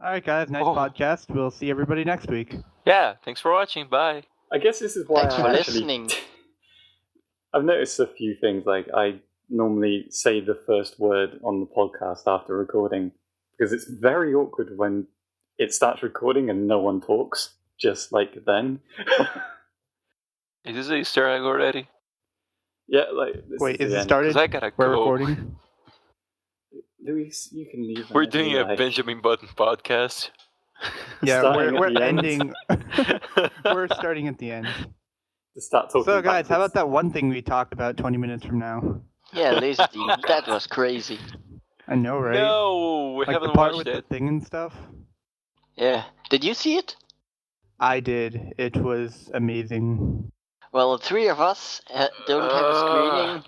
All right, guys. Nice podcast. We'll see everybody next week. Yeah, thanks for watching. Bye. I guess this is why Thanks for listening. I've noticed a few things. Like, I normally say the first word on the podcast after recording because it's very awkward when it starts recording and no one talks just like then. Is this a Easter egg already? Yeah, like... Wait, is it started? 'Cause I gotta We're go. recording? Luis, you can leave. We're doing a Benjamin Button podcast. Yeah, Starting we're at the end. ending. We're starting at the end. To start talking So, guys, how about backwards. that one thing we talked about 20 minutes from now? Yeah, Lazy Team, that was crazy. I know, right? No, we like haven't the part watched with it. the thing and stuff. Yeah, did you see it? I did. It was amazing. Well, 3 of us don't have a screening,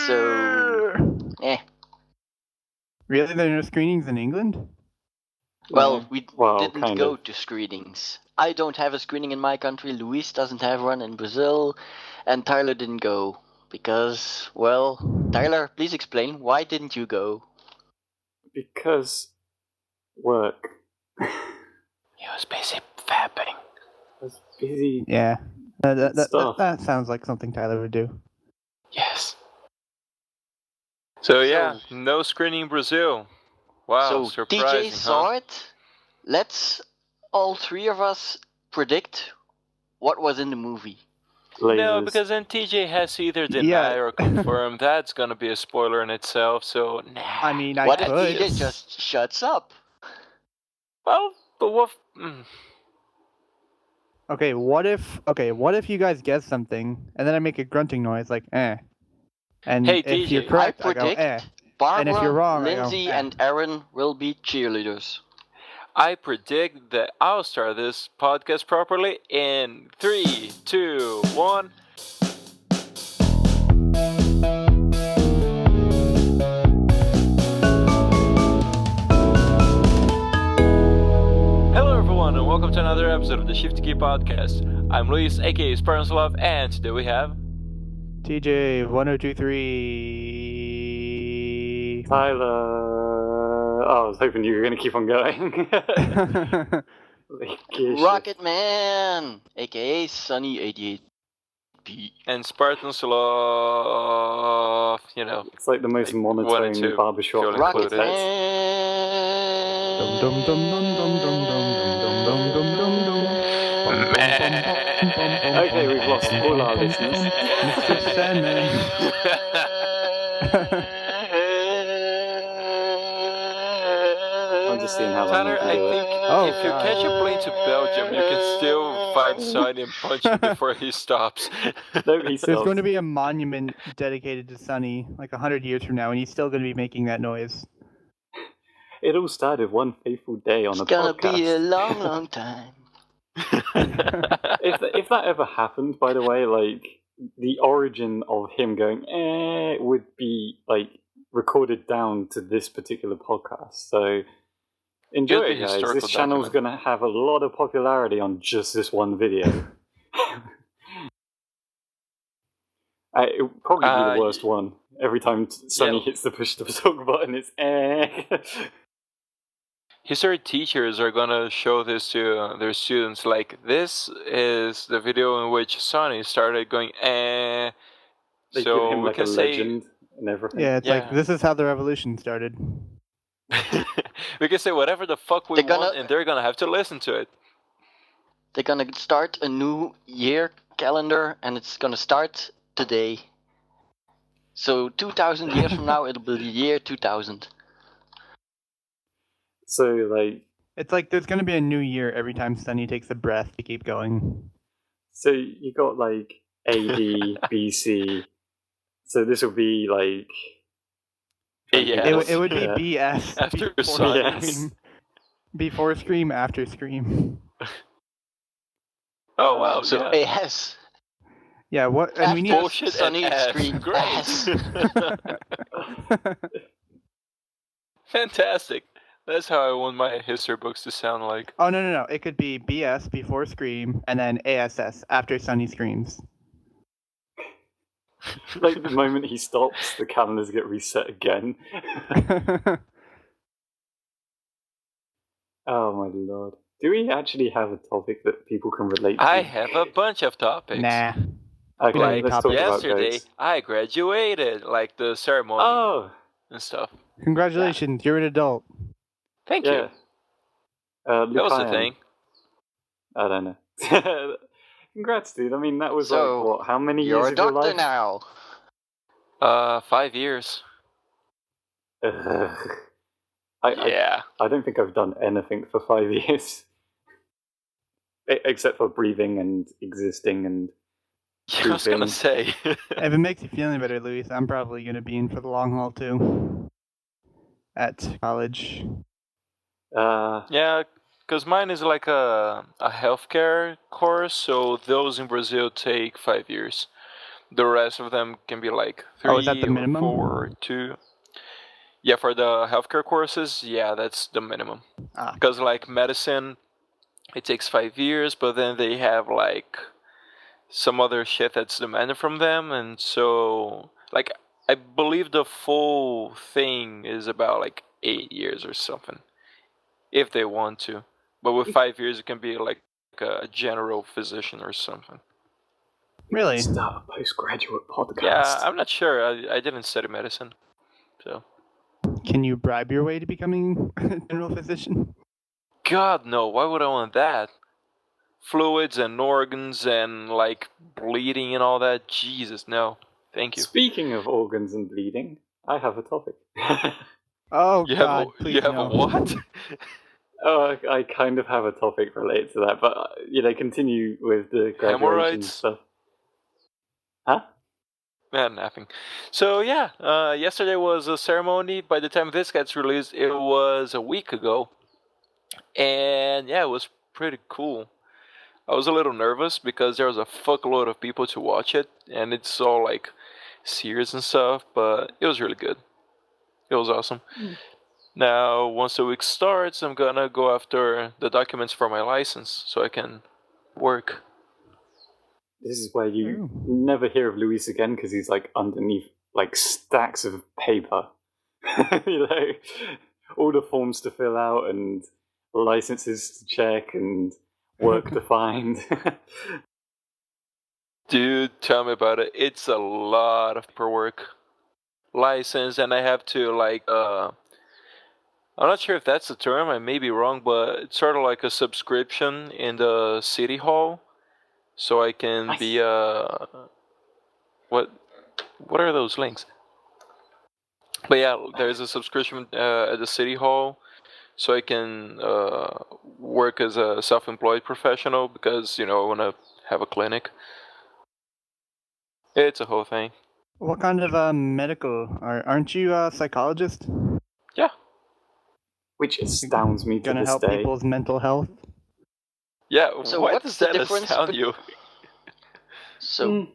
so Really? There are no screenings in England? well, we Well, didn't kind go of. to screenings. I don't have a screening in my country, Luis doesn't have one in Brazil, and Tyler didn't go. Because, well, Tyler, please explain, why didn't you go? Because work. He was busy fapping. I was busy. Yeah. Stuff. That sounds like something Tyler would do. Yes. So yeah, no screening in Brazil. Wow, So surprising, TJ saw it. Let's all 3 of us predict what was in the movie. No, Lasers. because then TJ has to either deny or confirm. That's gonna be a spoiler in itself, so nah. I mean, I What if could. TJ just shuts up? Well, but what... Okay, what if you guys guess something, and then I make a grunting noise like, eh. And Hey, if TJ, you're correct, I I go, predict eh. Barbara, And if you're wrong, I go, Lindsay, eh. and Aaron will be cheerleaders. I predict that I'll start this podcast properly in 3, 2, 1. Hello everyone and welcome to another episode of the Shifty podcast. I'm Luis, aka SpartanSloth, and today we have... TJ 1023. Tyler. Oh, I was hoping you were going to keep on going. Rocket Man, aka Sonny 88P. And SpartanSloth, you know. It's like the most Like, 1 and monotone 2, barbershop. feel Rocket included. Man. Dum dum dum dum dum dum dum dum dum dum. Okay, we've lost all our listeners. Mr. Sandman. I'm just seeing how long Tyler, we I can do it. think Oh, if you God. catch a plane to Belgium, you can still find Sonny and punch him before he stops. No, he There's stopped. going to be a monument dedicated to Sonny, like 100 years from now, and he's still going to be making that noise. It all started one fateful day on It's a gonna podcast. be a long, long time. If that ever happened, by the way, like the origin of him going would be like recorded down to this particular podcast. So enjoy It'll it, be guys. historical This channel's document. gonna have a lot of popularity on just this one video. It would probably be the worst one. Every time Sonny Yeah. hits the push to talk button, it's History teachers are gonna show this to their students, like, this is the video in which Sonny started going They so give him we like can a say legend and everything. Yeah, it's like, Yeah. this is how the revolution started. we can say whatever the fuck we They're gonna- want, and they're gonna have to listen to it. They're gonna start a new year calendar, and it's gonna start today. So 2,000 years from now, it'll be the year 2000. So like, It's like there's going to be a new year every time Sonny takes a breath to keep going. so you got like AD, BC. So this will be like. Yeah. It would be BS. After before Sonny. Scream. Before Scream, after Scream. Oh wow, So yeah. yes. Yeah, what? And we need. Bullshit Sonny and ass. Scream Great. ass. Fantastic. That's how I want my history books to sound like. Oh, no. It could be BS before Scream, and then ASS after Sonny screams. Like the moment he stops, the calendars get reset again. Oh my lord. Do we actually have a topic that people can relate to? I have a bunch of topics. Nah. Okay, Like let's talk topics. about Yesterday, goats. I graduated, like the ceremony Oh, and stuff. Congratulations, you're an adult. Thank yeah. you. That was the Lucayan. thing. I don't know. Congrats, dude. I mean, that was So, like, what, how many You're years a of your doctor life? now. 5 years. Ugh. Yeah. I don't think I've done anything for 5 years. Except for breathing and existing and I was gonna pooping. say. If it makes you feel any better, Luis, I'm probably going to be in for the long haul too. At college. Yeah, because mine is like a healthcare course, so those in Brazil take 5 years. The rest of them can be like 3 Oh, is that the or minimum? 4 or 2. Yeah, for the healthcare courses, yeah, that's the minimum. Ah. Because like medicine, it takes 5 years, but then they have like some other shit that's demanded from them, and so like I believe the full thing is about like 8 years or something, if they want to. But with 5 years, it can be like a general physician or something. Really? Start a postgraduate podcast. Yeah, I'm not sure. I didn't study medicine, so. Can you bribe your way to becoming a general physician? God no! Why would I want that? Fluids and organs and like bleeding and all that. Jesus, no. Thank you. Speaking of organs and bleeding, I have a topic. Oh You God, have please you have no. a what? Oh, I kind of have a topic related to that, but continue with the graduation Hemorrhoids? stuff. Huh? Man, nothing. So yeah, yesterday was a ceremony. By the time this gets released, it was a week ago, and yeah, it was pretty cool. I was a little nervous because there was a fuckload of people to watch it, and it's all like serious and stuff, but it was really good. It was awesome. Now, once the week starts, I'm gonna go after the documents for my license so I can work. This is where you Ooh. never hear of Luis again because he's like underneath like stacks of paper. All the forms to fill out and licenses to check and work to find. Dude, tell me about it. It's a lot of paperwork. License, and I have to like I'm not sure if that's the term, I may be wrong, but it's sort of like a subscription in the city hall. So I can Nice. be what are those links? But yeah, there's a subscription at the city hall, so I can work as a self-employed professional because I want to have a clinic. It's a whole thing. What kind of medical? Aren't you a psychologist? Yeah. Which astounds me to Gonna this help day. people's mental health? Yeah. So why what's does the that difference astound you? So,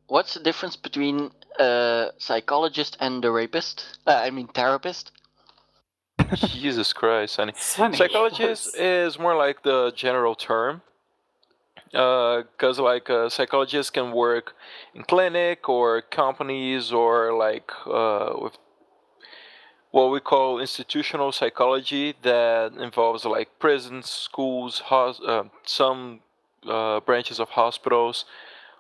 what's the difference between a psychologist and a rapist? I mean, therapist? Jesus Christ, Sonny. Sonny, Psychologist is more like the general term. Because like psychologists can work in clinic or companies or like with what we call institutional psychology that involves like prisons, schools, some branches of hospitals,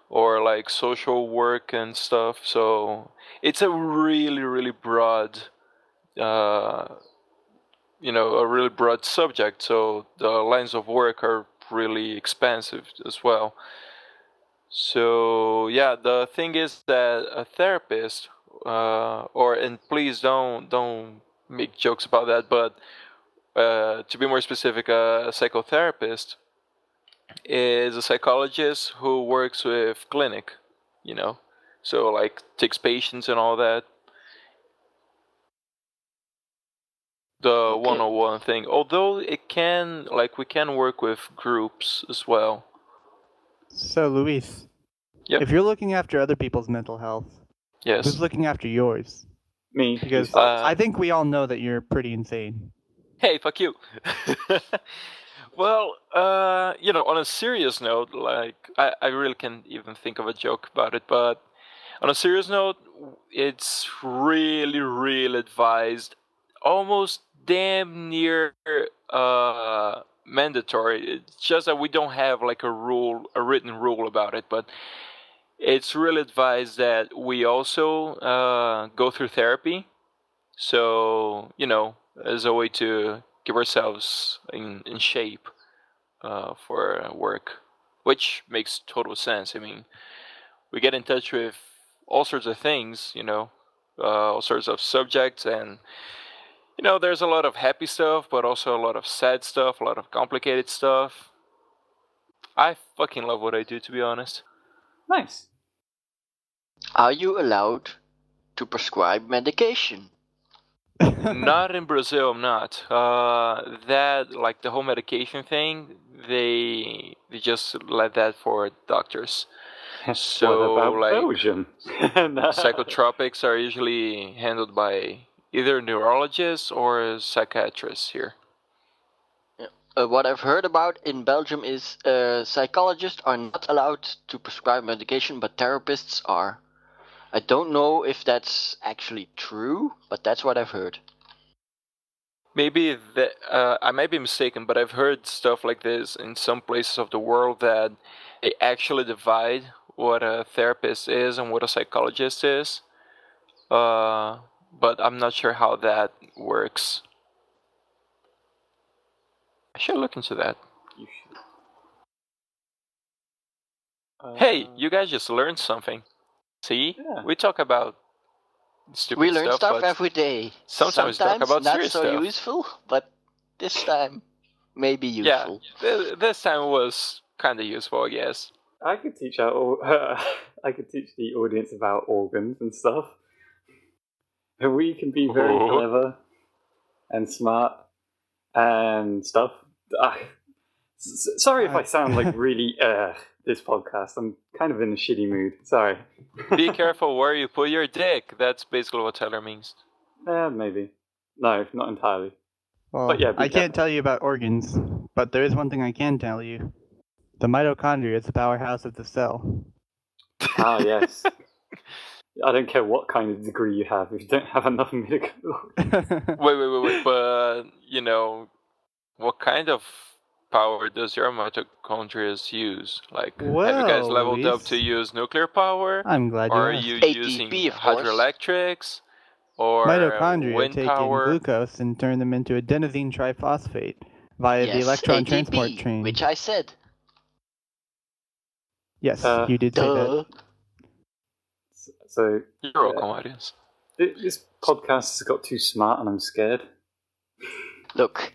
or like social work and stuff. So it's a really, really broad, a really broad subject. So the lines of work are really expansive as well. So yeah, the thing is that a therapist, and please don't make jokes about that, but to be more specific, a psychotherapist is a psychologist who works with clinic, so like takes patients and all that. The Okay. one-on-one thing, although it can we can work with groups as well. So, Luis, Yep. if you're looking after other people's mental health, Yes. who's looking after yours? Me. Because Uh, I think we all know that you're pretty insane. Hey, fuck you. Well, on a serious note, like, I really can't even think of a joke about it, but on a serious note, it's really, really advised, almost damn near mandatory. It's just that we don't have like a written rule about it, but it's really advised that we also go through therapy. So, as a way to keep ourselves in shape for work, which makes total sense. I mean, we get in touch with all sorts of things, all sorts of subjects, and there's a lot of happy stuff, but also a lot of sad stuff, a lot of complicated stuff. I fucking love what I do, to be honest. Nice. Are you allowed to prescribe medication? Not in Brazil, I'm not. That, like the whole medication thing, they just let that for doctors. So, what about like, Belgium? psychotropics are usually handled by either neurologists or psychiatrists here. What I've heard about in Belgium is psychologists are not allowed to prescribe medication, but therapists are. I don't know if that's actually true, but that's what I've heard. Maybe that I might be mistaken, but I've heard stuff like this in some places of the world that they actually divide what a therapist is and what a psychologist is. But I'm not sure how that works. I should look into that. You should. Hey, you guys just learned something. See? Yeah. We talk about stupid We learn stuff but every day. sometimes talk about not serious so stuff. useful, but this time maybe useful. Yeah, this time was kind of useful, I guess. I could teach I could teach the audience about organs and stuff. And we can be very clever and smart and stuff. Sorry if I sound like really this podcast. I'm kind of in a shitty mood. Sorry. Be careful where you put your dick. That's basically what Tyler means. Maybe. No, not entirely. Well, But yeah, I can't tell you about organs, but there is one thing I can tell you. The mitochondria is the powerhouse of the cell. Ah, yes. I don't care what kind of degree you have if you don't have enough mitochondria. Wait. But, what kind of power does your mitochondria use? Like, have you guys Well, leveled up Luis, to use nuclear power? I'm glad you Or are asked. you ATP, using of course. hydroelectrics? Or Mitochondria wind take power? in glucose and turn them into adenosine triphosphate via the Yes, electron ATP, transport chain. which I said. Yes, you did say Duh. that. So You're welcome, audience. this podcast has got too smart and I'm scared. Look,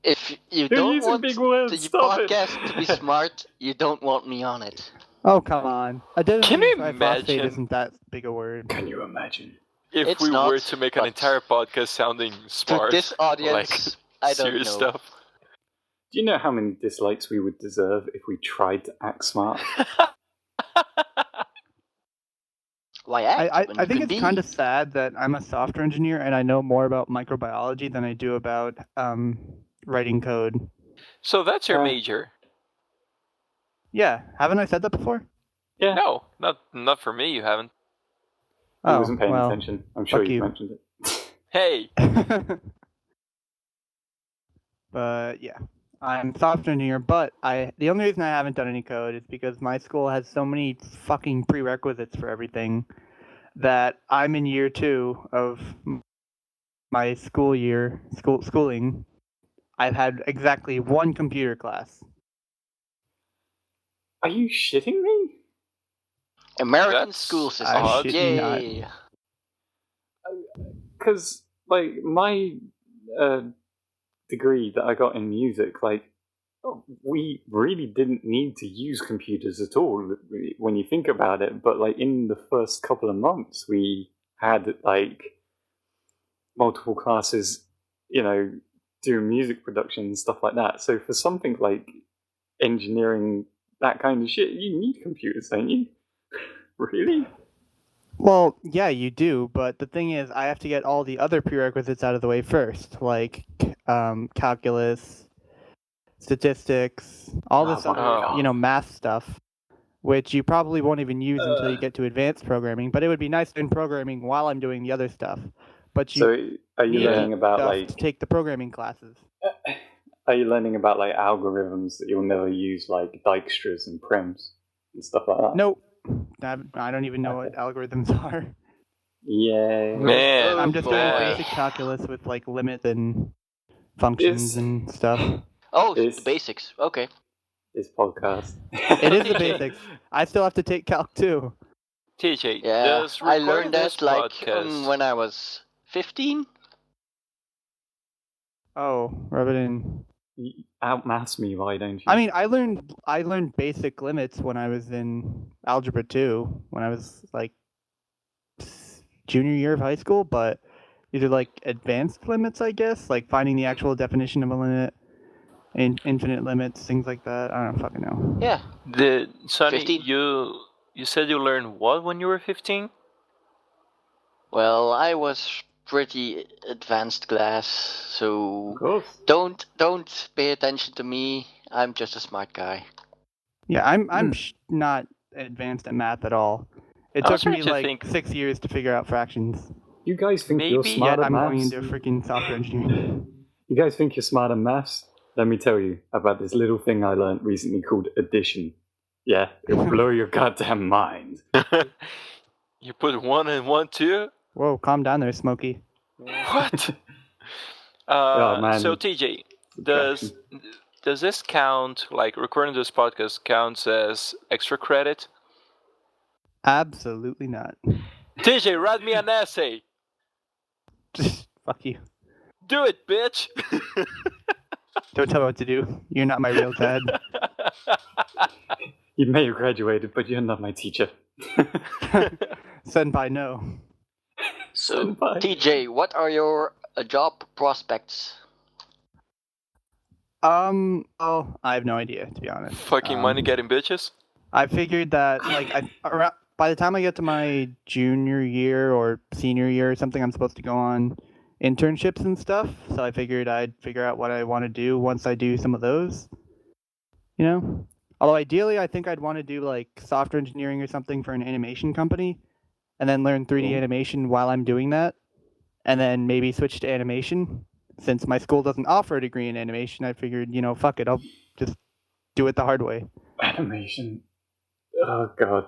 if you You're don't using want big words, the stop it. podcast to be smart, you don't want me on it. Oh, come on. Adenosine Can you triphosphate imagine- isn't that big a word. Can you imagine? If It's we not, were to make an but entire podcast sounding smart, To this audience, I don't serious know. stuff. Do you know how many dislikes we would deserve if we tried to act smart? Why act? I think it's kind of sad that I'm a software engineer and I know more about microbiology than I do about writing code. So that's your major? Yeah, haven't I said that before? Yeah. No, not for me. You haven't. He Oh, wasn't paying well, attention. I'm sure fuck you you. mentioned it. Hey, But yeah, I'm a software engineer. But the only reason I haven't done any code is because my school has so many fucking prerequisites for everything that I'm in year 2 of my schooling. I've had exactly one computer class. Are you shitting me? American That's school system. I shit you not. Yay! Because, like, my degree that I got in music, like, we really didn't need to use computers at all when you think about it. But, like, in the first couple of months, we had, like, multiple classes, doing music production and stuff like that. So for something like engineering, that kind of shit, you need computers, don't you? Really? Well, yeah, you do, but the thing is, I have to get all the other prerequisites out of the way first, like calculus, statistics, all this my other, God. math stuff, which you probably won't even use until you get to advanced programming. But it would be nice in programming while I'm doing the other stuff. But you, So Are you need learning about stuff like? to take the programming classes. Are you learning about like algorithms that you'll never use, like Dijkstra's and prims and stuff like that? Nope. I don't even know what algorithms are. Yeah. Man, I'm just boy. doing man. basic calculus with like limits and functions and stuff. Oh, It's- the basics. Okay. This podcast. It is the basics. I still have to take calc too. TJ, Yeah, does I recording learned this that like podcast... when I was 15. Oh, rub it in. Outmass me, why don't you? I mean, I learned basic limits when I was in algebra 2, when I was like junior year of high school, but these are like advanced limits, I guess, like finding the actual definition of a limit and infinite limits, things like that. I don't fucking know. Yeah. Sonny, 15? you said you learned what when you were 15? Well, I was pretty advanced class, so Of course. don't pay attention to me. I'm just a smart guy. Yeah, I'm not advanced at math at all. It I was took me trying to like think- 6 years to figure out fractions. You guys think you're Maybe- smart Yet at I'm going maths? into freaking software engineering. You guys think you're smart at maths? Let me tell you about this little thing I learned recently called addition. Yeah, it'll blow your goddamn mind. You put 1 and 1 too? Whoa, calm down there, Smokey. What? Oh, man. So TJ, does this count, like recording this podcast counts as extra credit? Absolutely not. TJ, write me an essay. Fuck you. Do it, bitch. Don't tell me what to do. You're not my real dad. You may have graduated, but you're not my teacher. Senpai, no. So, Senpai. TJ, what are your job prospects? Oh, I have no idea, to be honest. Fucking money getting bitches? I figured that, like, by the time I get to my junior year or senior year or something, I'm supposed to go on internships and stuff. So I figured I'd figure out what I want to do once I do some of those. You know? Although ideally, I think I'd want to do, like, software engineering or something for an animation company, and then learn 3D animation while I'm doing that, and then maybe switch to animation. Since my school doesn't offer a degree in animation, I figured, fuck it, I'll just do it the hard way. Animation. Oh, God.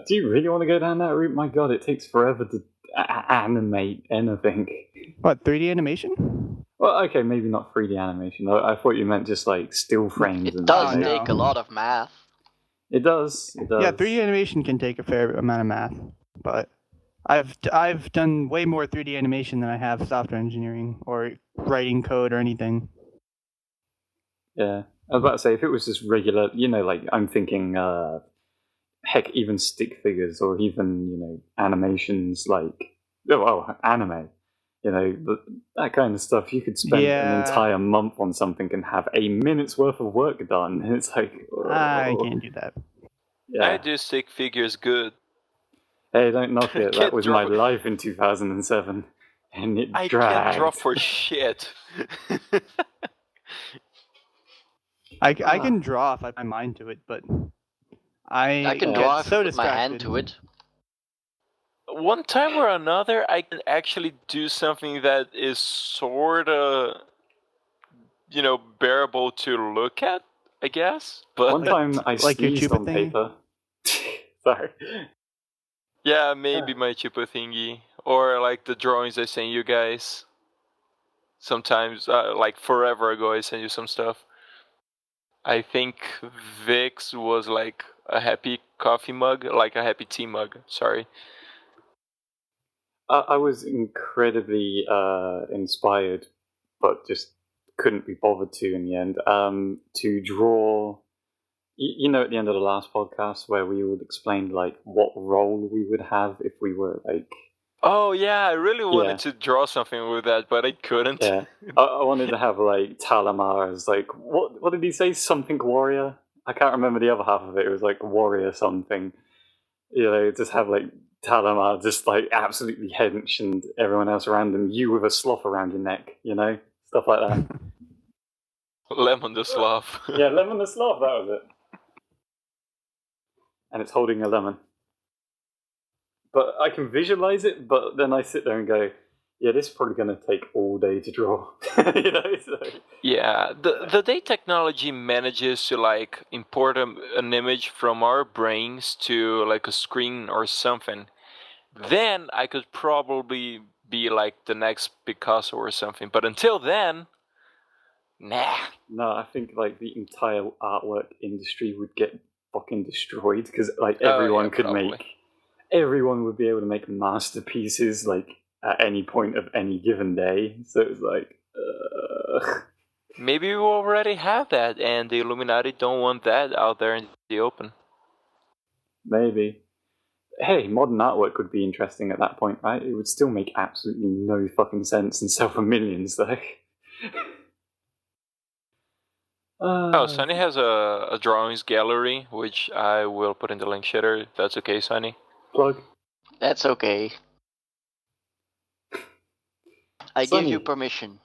Do you really want to go down that route? My God, it takes forever to animate anything. What, 3D animation? Well, okay, maybe not 3D animation. I thought you meant just like still frames. It and does no. take a lot of math. It does. It does. Yeah, 3D animation can take a fair amount of math, but I've done way more 3D animation than I have software engineering or writing code or anything. Yeah, I was about to say if it was just regular, like I'm thinking, heck, even stick figures or even animations like anime. That kind of stuff. You could spend an entire month on something and have a minute's worth of work done. And it's like, I can't do that. Yeah. I do stick figures good. Hey, don't knock it. That Can't was draw- my life in 2007, and it I dragged. can't draw for shit. I can draw if I put my mind to it, but I can get draw so with my hand distracted. to it. One time or another, I can actually do something that is sort of, bearable to look at, I guess. But One time I like your sneezed Chupa on thingy? paper. Sorry. yeah, maybe my Chupa thingy. Or like the drawings I send you guys. Sometimes, like forever ago, I sent you some stuff. I think Vic's was like a happy coffee mug, like a happy tea mug, sorry. I was incredibly inspired, but just couldn't be bothered to in the end, to draw. At the end of the last podcast where we would explain like what role we would have if we were like. Oh yeah, I really wanted to draw something with that, but I couldn't. Yeah, I wanted to have like Talamar as like what did he say? Something warrior. I can't remember the other half of it. It was like warrior something. Just have like Talamar just like absolutely hench and everyone else around him. You with a sloth around your neck. Stuff like that. Lemon the sloth. Yeah, lemon the sloth. That was it. And it's holding a lemon. But I can visualize it, but then I sit there and go, Yeah, this is probably going to take all day to draw. So. Yeah, the day technology manages to like import an image from our brains to like a screen or something, then I could probably be like the next Picasso or something. But until then, nah. No, I think like the entire artwork industry would get fucking destroyed because like everyone everyone would be able to make masterpieces like at any point of any given day. So it's like, Maybe we already have that, and the Illuminati don't want that out there in the open. maybe. Hey, modern artwork would be interesting at that point, right? It would still make absolutely no fucking sense and sell for millions, though. Sonny has a drawings gallery, which I will put in the link shader. That's okay, Sonny? Plug. That's okay. I give you permission.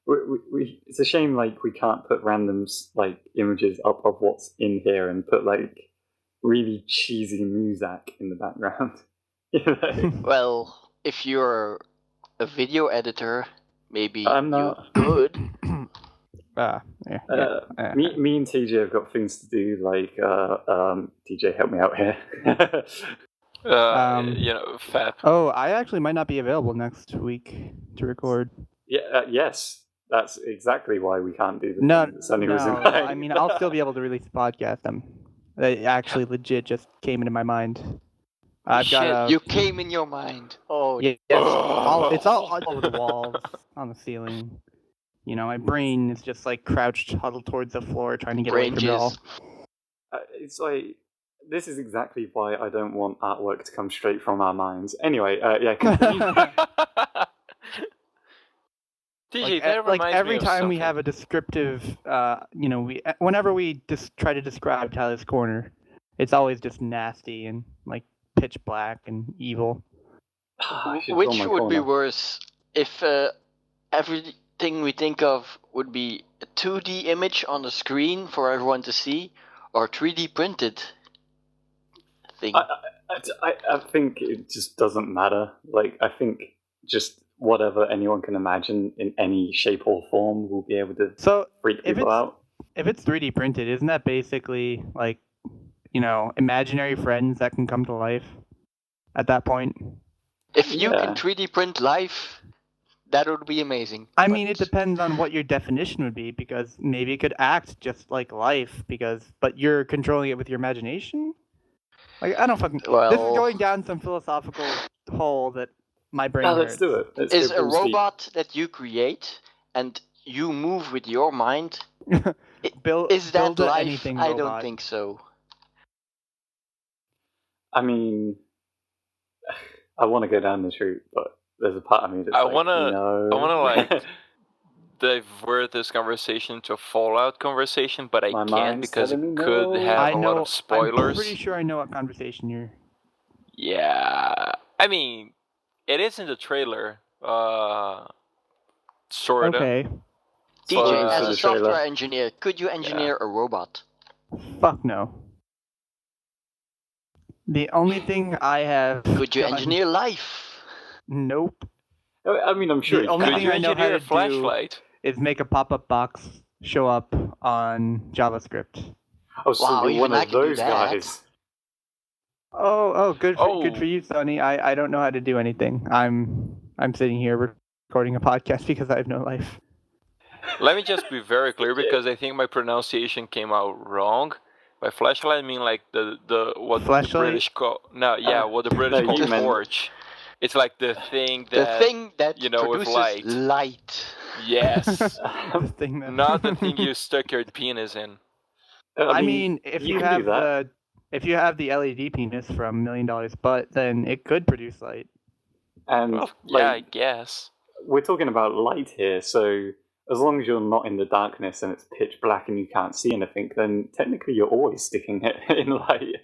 It's a shame, like, we can't put random, like, images up of what's in here and put, like, really cheesy music in the background. Well, if you're a video editor, maybe I'm not. you could. Me and TJ have got things to do, like, TJ, help me out here. Fab. Oh, I actually might not be available next week to record. Yeah, yes. That's exactly why we can't do the No, thing that Sonny was in I mean, I'll still be able to release the podcast. That actually legit just came into my mind. You came in your mind. Oh, yeah. It's all over the walls, on the ceiling. You know, my brain is just like crouched, huddled towards the floor, trying to get away from it all. It's like, this is exactly why I don't want artwork to come straight from our minds. Anyway, yeah, continue. TJ, every time we have a descriptive, whenever we just try to describe Tyler's Corner, it's always just nasty and like pitch black and evil. Which would be worse if everything we think of would be a 2D image on the screen for everyone to see, or 3D printed thing? I think it just doesn't matter. Like, I think just whatever anyone can imagine in any shape or form will be able to freak people out. If it's 3D printed, isn't that basically like, imaginary friends that can come to life at that point? If you can 3D print life, that would be amazing. I mean, it depends on what your definition would be, because maybe it could act just like life, but you're controlling it with your imagination? Like, I don't fucking... Well, this is going down some philosophical hole that my brain hurts. Let's do it. Is a robot that you create and you move with your mind, is that life? I don't think so. I mean, I want to go down this route, but there's a part of me that's I wanna divert this conversation to a Fallout conversation, but I can't because it could have a lot of spoilers. I'm pretty sure I know what conversation you're... Yeah, I mean, it is in the trailer, sorta. Okay. DJ, as a software engineer, could you engineer a robot? Fuck no. The only thing I have... Could you engineer life? Nope. I mean, I'm sure. The only thing I know how to flashlight is make a pop-up box show up on JavaScript. Oh, so you're one of those guys. Oh, good for you, Sonny. I don't know how to do anything. I'm sitting here recording a podcast because I have no life. Let me just be very clear, because I think my pronunciation came out wrong. By flashlight, I mean like what flashlight? The British call what the British call torch. It's like the thing that produces with light. Yes. Not the thing you stuck your penis in. I mean, if you have the LED penis from $1 Million Butt, then it could produce light. And I guess we're talking about light here, so as long as you're not in the darkness and it's pitch black and you can't see anything, then technically you're always sticking it in light.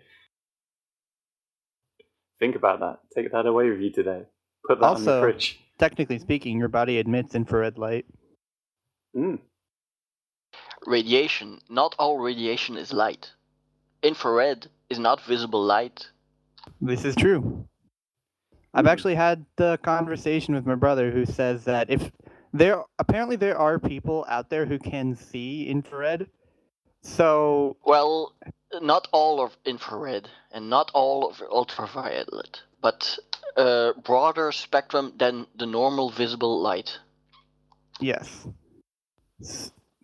Think about that. Take that away with you today. Put that on the fridge. Technically speaking, your body emits infrared light. Radiation. Not all radiation is light. Infrared is not visible light. This is true. I've actually had the conversation with my brother who says that apparently there are people out there who can see infrared. So Well, not all of infrared and not all of ultraviolet, but a broader spectrum than the normal visible light. yes.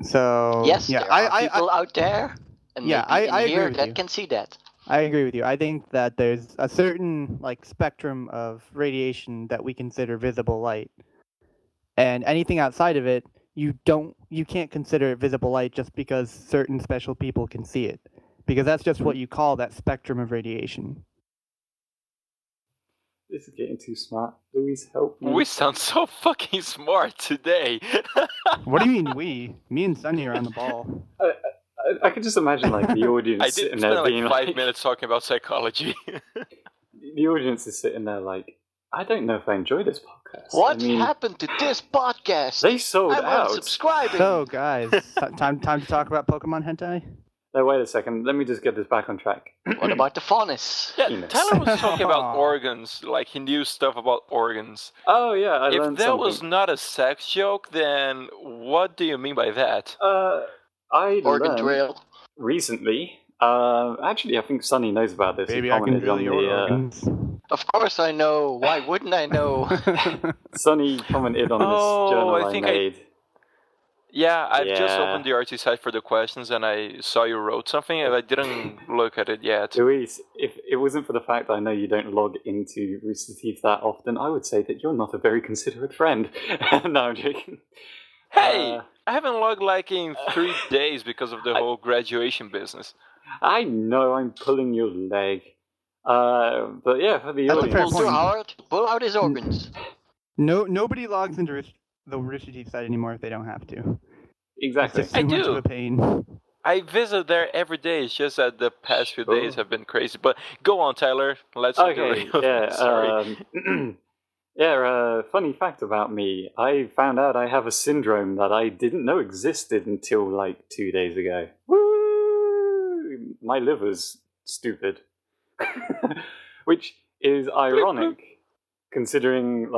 So Yes, yeah, there are people out there, and Yeah, maybe I in agree here with that you. can see that. I agree with you. I think that there's a certain spectrum of radiation that we consider visible light, and anything outside of it, you can't consider it visible light just because certain special people can see it, because that's just what you call that spectrum of radiation. This is getting too smart. Louise, help me. We sound so fucking smart today. What do you mean we? Me and Sonny are on the ball. I can just imagine the audience I sitting did there spend being 5 minutes talking about psychology. the audience is sitting there I don't know if I enjoy this podcast. What happened to this podcast? They sold I'm out. unsubscribing. So guys, time to talk about Pokemon hentai. No, wait a second. Let me just get this back on track. What about the faunus? Yeah, Penis. Tyler was talking about organs, like he knew stuff about organs. Oh yeah, I If learned that something. was not a sex joke, then what do you mean by that? I Organ learned trail. recently. Actually, I think Sonny knows about this. Baby, He I can commented on drill your the. organs. Of course I know. Why wouldn't I know? Sonny commented on this journal I made. Yeah, I've just Yeah. opened the RT site for the questions and I saw you wrote something and I didn't look at it yet. Louise, if it wasn't for the fact that I know you don't log into Rooster Teeth that often, I would say that you're not a very considerate friend. No, I'm joking. Hey, I haven't logged in 3 days because of the whole graduation business. I know I'm pulling your leg. But yeah, for the That's a audience. fair Pull too point. hard. Pull out his organs. Nobody logs into the Rooster Teeth site anymore if they don't have to. Exactly. It's just too much of a pain. I visit there every day. It's just that the past few days have been crazy. But go on, Tyler. Let's do the real yeah. Sorry. Funny fact about me. I found out I have a syndrome that I didn't know existed until 2 days ago. Woo! My liver's stupid. Which is ironic, considering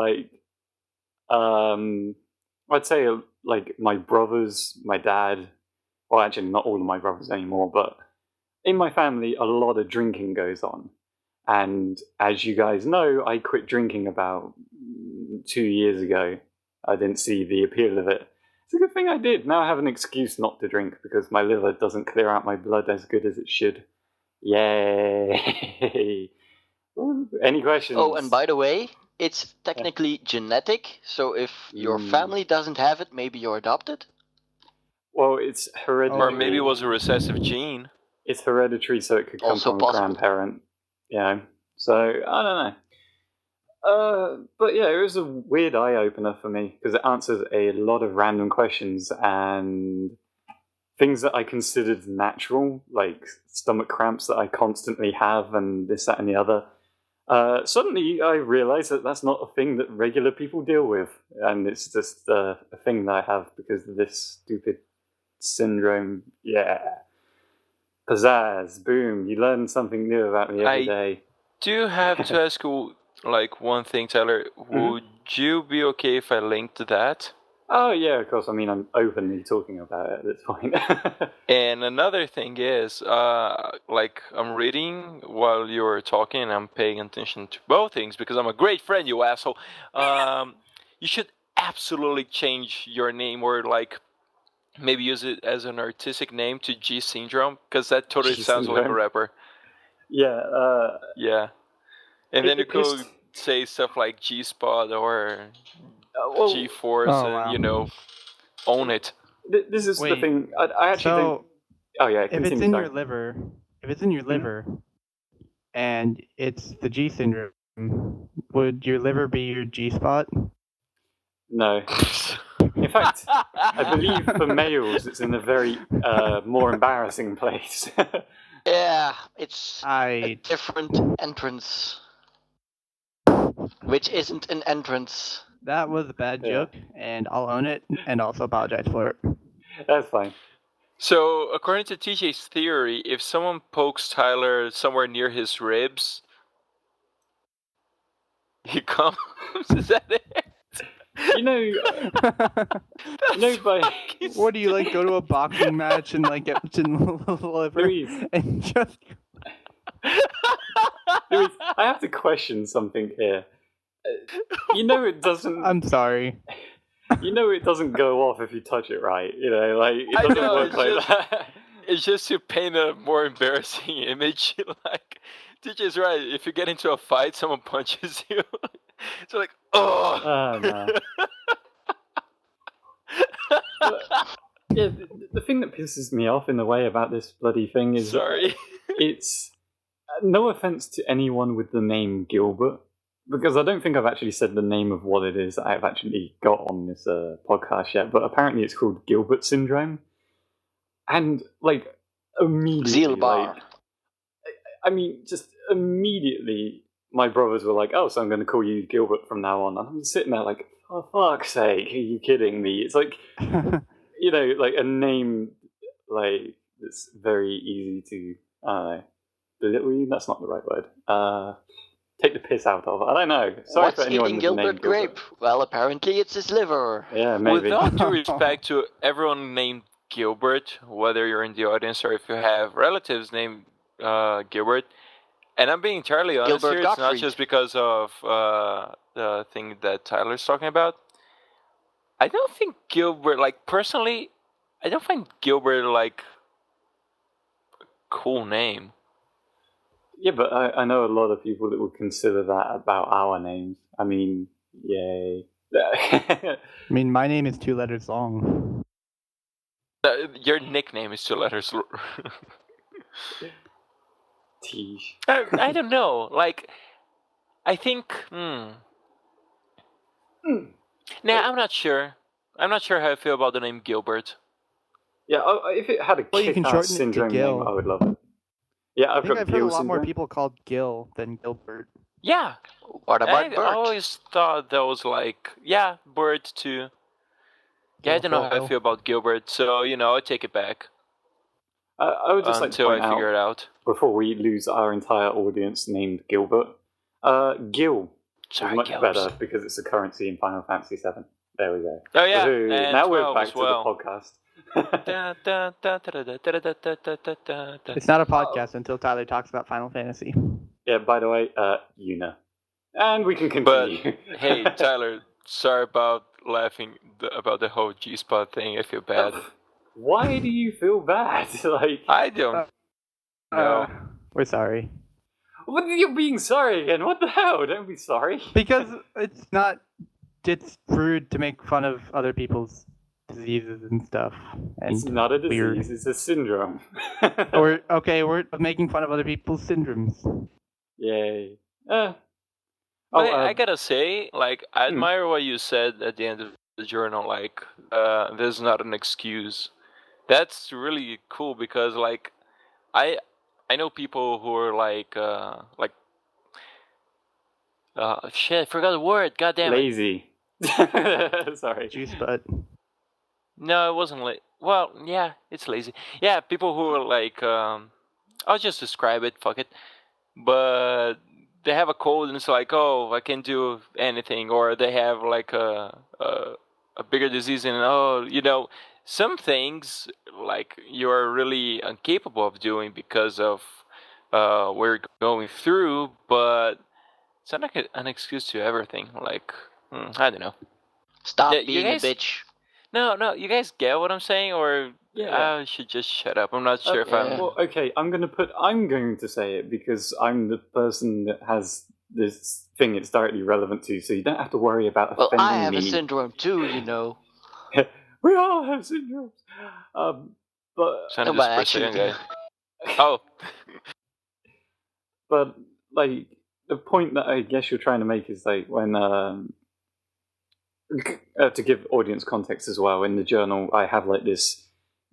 I'd say my brothers, my dad, well actually not all of my brothers anymore, but in my family a lot of drinking goes on. And as you guys know, I quit drinking about 2 years ago. I didn't see the appeal of it. It's a good thing I did. Now I have an excuse not to drink because my liver doesn't clear out my blood as good as it should. Yay! Any questions? Oh, and by the way, it's technically genetic, so if your family doesn't have it, maybe you're adopted? Well, it's hereditary. Or maybe it was a recessive gene. It's hereditary, so it could come Also from possible. a grandparent. Yeah. So, I don't know. But yeah, it was a weird eye-opener for me, because it answers a lot of random questions, and things that I considered natural, like stomach cramps that I constantly have, and this, that, and the other. Suddenly I realised that that's not a thing that regular people deal with, and it's just a thing that I have because of this stupid syndrome. Yeah. Pizzazz, boom, you learn something new about me every day. Do have to ask you one thing, Tyler. Would you be okay if I linked that? Oh yeah, of course. I mean, I'm openly talking about it at this point. And another thing is, I'm reading while you're talking, and I'm paying attention to both things because I'm a great friend, you asshole. You should absolutely change your name, or maybe use it as an artistic name to G Syndrome, because that totally sounds like a rapper. Yeah. Yeah. And then you could say stuff like G Spot or G Force, and own it. This is the thing. I actually think. Oh yeah, if it's in your liver, and it's the G syndrome, would your liver be your G spot? No. In fact, I believe for males it's in a very more embarrassing place. Yeah, it's a different entrance. Which isn't an entrance. That was a bad joke, and I'll own it, and also apologize for it. That's fine. So, according to TJ's theory, if someone pokes Tyler somewhere near his ribs, He comes. Is that it? You know, by what do you like? Go to a boxing match and like get in the liver Louise. and just. Louise, I have to question something here. You know it doesn't. I'm sorry. You know it doesn't go off if you touch it right. You know, like it I doesn't know, work it's like just- that. It's just to paint a more embarrassing image. Like, TJ's right. If you get into a fight, someone punches you. It's like, oh. Oh no. Yeah, the thing that pisses me off in a way about this bloody thing is Sorry. it's no offense to anyone with the name Gilbert, because I don't think I've actually said the name of what it is that I've actually got on this podcast yet, but apparently it's called Gilbert syndrome. And like immediately, Zielbar. like, I mean, just immediately, my brothers were like, "Oh, so I'm going to call you Gilbert from now on." And I'm sitting there like, "For fuck's sake, are you kidding me?" It's like, you know, like a name like it's very easy to, I don't know, belittle you. That's not the right word. Take the piss out of. I don't know. Sorry What's for anyone eating with the name Gilbert Grape? Well, apparently it's his liver. Yeah, maybe. With all due respect to everyone named Gilbert, whether you're in the audience or if you have relatives named Gilbert, and I'm being entirely honest Gilbert here, it's not Gottfried. just because of the thing that Tyler's talking about. I don't think Gilbert, like, personally, I don't find Gilbert, like, a cool name. Yeah, but I know a lot of people that would consider that about our names. I mean, yay. I mean, my name is 2 letters long. Your nickname is 2 letters. Teesh. I don't know. Like, I think. Nah, I'm not sure. I'm not sure how I feel about the name Gilbert. Yeah, if it had a Well, you can kick-ass shorten it to syndrome Gil. name, I would love it. Yeah, I I've think got I've heard a Gil lot more syndrome. people called Gil than Gilbert. Yeah. What about I Bert? always thought that was like, yeah, Bert too. Yeah, I don't know how I Gil. feel about Gilbert, so, you know, I take it back I would just like to until point I figure out, it out. before we lose our entire audience named Gilbert, Gil is Sorry, much Gilbs. better because it's a currency in Final Fantasy VII. There we go. Oh, yeah, Woohoo. and Now we're 12 back as to well. the podcast. It's not a podcast until Tyler talks about Final Fantasy. Yeah, by the way, Yuna. And we can But, continue. hey, Tyler, sorry about laughing about the whole G-Spot thing. I feel bad. Why do you feel bad? Like, I don't know. We're sorry. what are you being sorry again? What the hell? Don't be sorry. Because it's rude to make fun of other people's diseases and stuff. And It's not a disease, weird. it's a syndrome. We're making fun of other people's syndromes. Yay. But I gotta say, like, I admire what you said at the end of the journal, like, this is not an excuse. That's really cool because, like, I know people who are like, shit, I forgot the word, god damn it. Lazy. Sorry. Juice butt. No, it wasn't well, yeah, it's lazy. Yeah, people who are like, I'll just describe it, fuck it. But they have a cold and it's like, oh, I can do anything, or they have like a bigger disease and oh, you know, some things like you're really incapable of doing because of what you're going through, but it's not like an excuse to everything. Like, I don't know. Stop Yeah, you being guys- a bitch. No, you guys get what I'm saying, or Yeah. I should just shut up. I'm not sure if Okay. I'm. Well, okay, I'm going to say it because I'm the person that has this thing it's directly relevant to, so you don't have to worry about Well, offending I have me. a syndrome too, you know. We all have syndromes. But Sounded No, just but Brazilian actually- guy. Oh, but like the point that I guess you're trying to make is like when to give audience context as well, in the journal I have like this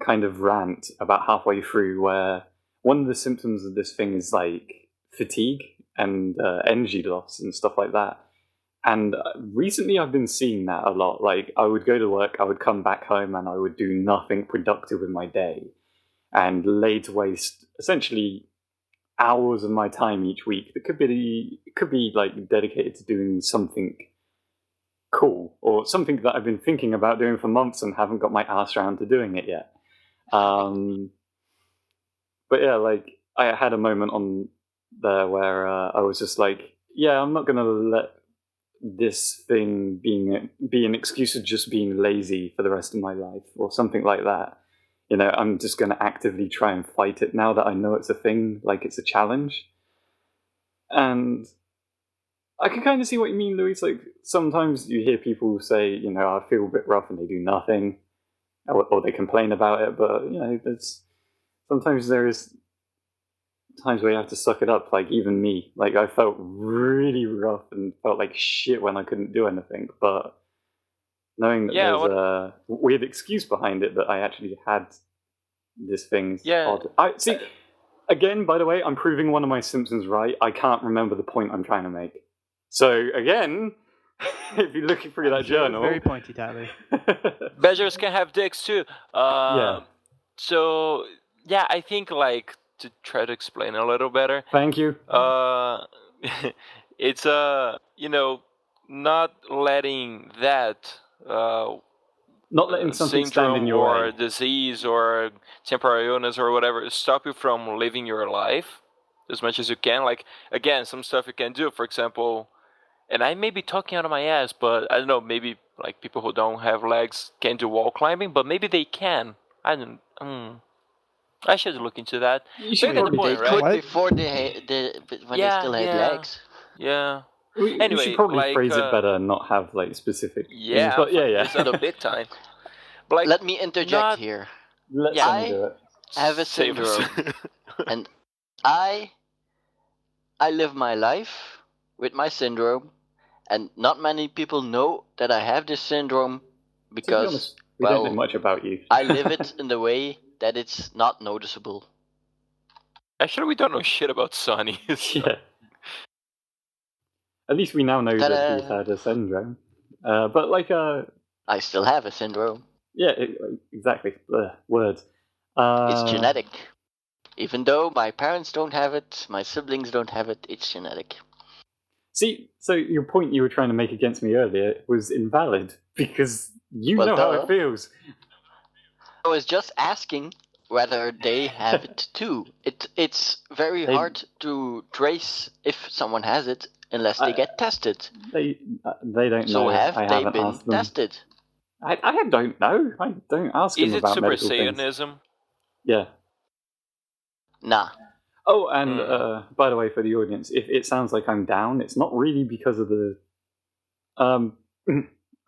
kind of rant about halfway through where one of the symptoms of this thing is like fatigue and energy loss and stuff like that. And recently I've been seeing that a lot. Like I would go to work, I would come back home and I would do nothing productive with my day and lay to waste essentially hours of my time each week that could be like dedicated to doing something cool or something that I've been thinking about doing for months and haven't got my ass around to doing it yet. But yeah, like I had a moment on there where I was just like, yeah, I'm not gonna let this thing be an excuse of just being lazy for the rest of my life or something like that. You know, I'm just gonna actively try and fight it now that I know it's a thing, like it's a challenge. And I can kind of see what you mean, Luis. Like sometimes you hear people say, you know, I feel a bit rough, and they do nothing, or they complain about it. But you know, sometimes there is times where you have to suck it up. Like even me, like I felt really rough and felt like shit when I couldn't do anything. But knowing that there's a weird excuse behind it, that I actually had this thing. I see. Again, by the way, I'm proving one of my Simpsons right. I can't remember the point I'm trying to make. So again, if you're looking through that journal, very pointy, Tyler. Badgers can have dicks too. Yeah. So yeah, I think like to try to explain a little better. Thank you. It's you know, not letting that not letting something stand in your or way. disease or temporary illness or whatever stop you from living your life as much as you can. Like again, some stuff you can do, for example, and I may be talking out of my ass, but I don't know, maybe like people who don't have legs can do wall climbing, but maybe they can. I don't. I should look into that. You should get the probably point, They right? could What? before when they still had legs. Yeah. We Anyway, should probably like, phrase it better and not have like specific Yeah, things. But yeah. It's a big time. But, like, Let me interject here. Let Yeah. Sonny do it. I have a save us. syndrome, and I live my life with my syndrome, and not many people know that I have this syndrome To be because, honest, we don't know much about you. I live it in the way that it's not noticeable. Actually, we don't know shit about Sonny. So. Yeah. At least we now know that Ta-da. he's had a syndrome. But like, I still have a syndrome. yeah, exactly. Words. It's genetic. Even though my parents don't have it, my siblings don't have it, it's genetic. See, so your point you were trying to make against me earlier was invalid because you Well, know how duh. it feels. I was just asking whether they have it too. It's very hard to trace if someone has it unless they get tested. They don't So know. have I they haven't been asked them. tested? I don't know. I don't ask Is them it about Super medical things. Saiyanism? Yeah. Nah. Oh, and by the way, for the audience, if it sounds like I'm down, it's not really because of the. I'm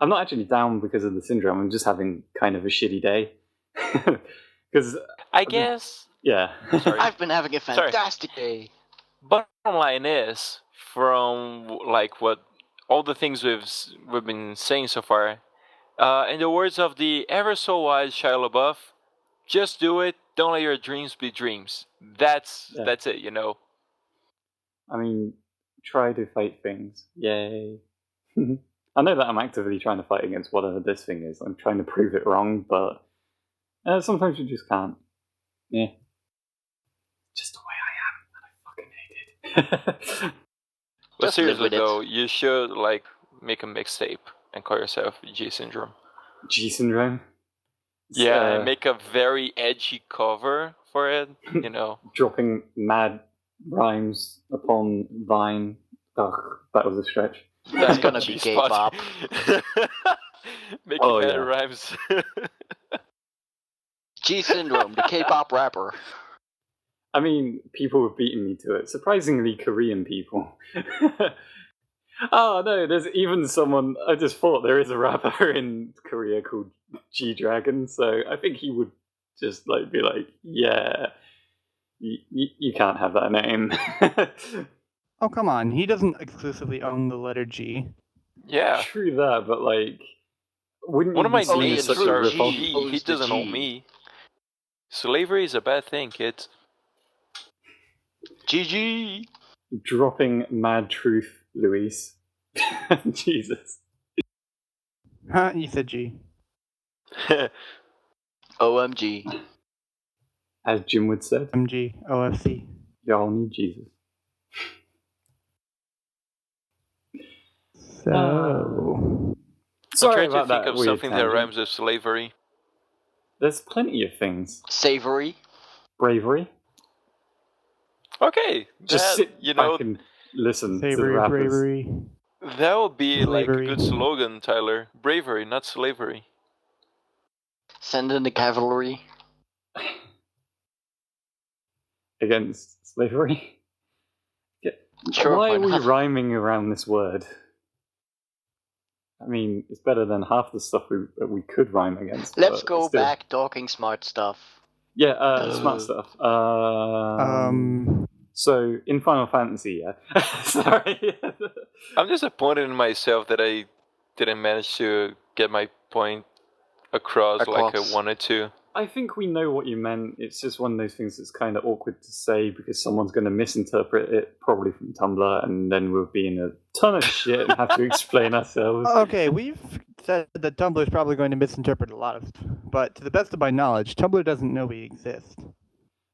not actually down because of the syndrome. I'm just having kind of a shitty day. Because I guess. yeah. Sorry. I've been having a fantastic day. Bottom line is, from like what all the things we've been saying so far, in the words of the ever so wise Shia LaBeouf, just do it. Don't let your dreams be dreams. That's it. You know. I mean, try to fight things. Yay. I know that I'm actively trying to fight against whatever this thing is. I'm trying to prove it wrong, but sometimes you just can't. Yeah. Just the way I am, and I fucking hate it. But Just live seriously with it. though, you should like make a mixtape and call yourself G Syndrome. G syndrome. Yeah, and make a very edgy cover for it. You know. Dropping mad rhymes upon Vine. Ugh, that was a stretch. That's gonna be K-pop. Making bad rhymes. G Syndrome, the K-pop rapper. I mean, people have beaten me to it. Surprisingly, Korean people. Oh no, there's even someone. I just thought there is a rapper in Korea called G Dragon, so I think he would just like be like, yeah, you can't have that name. Oh, come on. He doesn't exclusively own the letter G. Yeah. True that, but like, wouldn't one you of my be seen names as such a are ripoff? G. He doesn't own me. Slavery is a bad thing, kids. GG. Dropping mad truth, Luis. Jesus. Huh? You said G. OMG. As Jim would say. MG. OFC. Y'all need Jesus. So, Sorry I'm trying about to think that of weird something that tangent. rhymes with slavery. There's plenty of things. Savory. Bravery. Okay, Just that, sit back and listen to the savory, rappers. bravery. that would be like a Slavery. good slogan, Tyler. Bravery, not slavery. Send in the cavalry. Against slavery. Sure, Why why are we not? rhyming around this word? I mean, it's better than half the stuff we could rhyme against. Let's but go still. back talking smart stuff. Yeah, smart stuff. So in Final Fantasy, yeah. Sorry. I'm disappointed in myself that I didn't manage to get my point across like I wanted to. I think we know what you meant. It's just one of those things that's kind of awkward to say because someone's going to misinterpret it, probably from Tumblr, and then we'll be in a ton of shit and have to explain ourselves. Okay, we've said that Tumblr is probably going to misinterpret a lot of stuff, but to the best of my knowledge, Tumblr doesn't know we exist.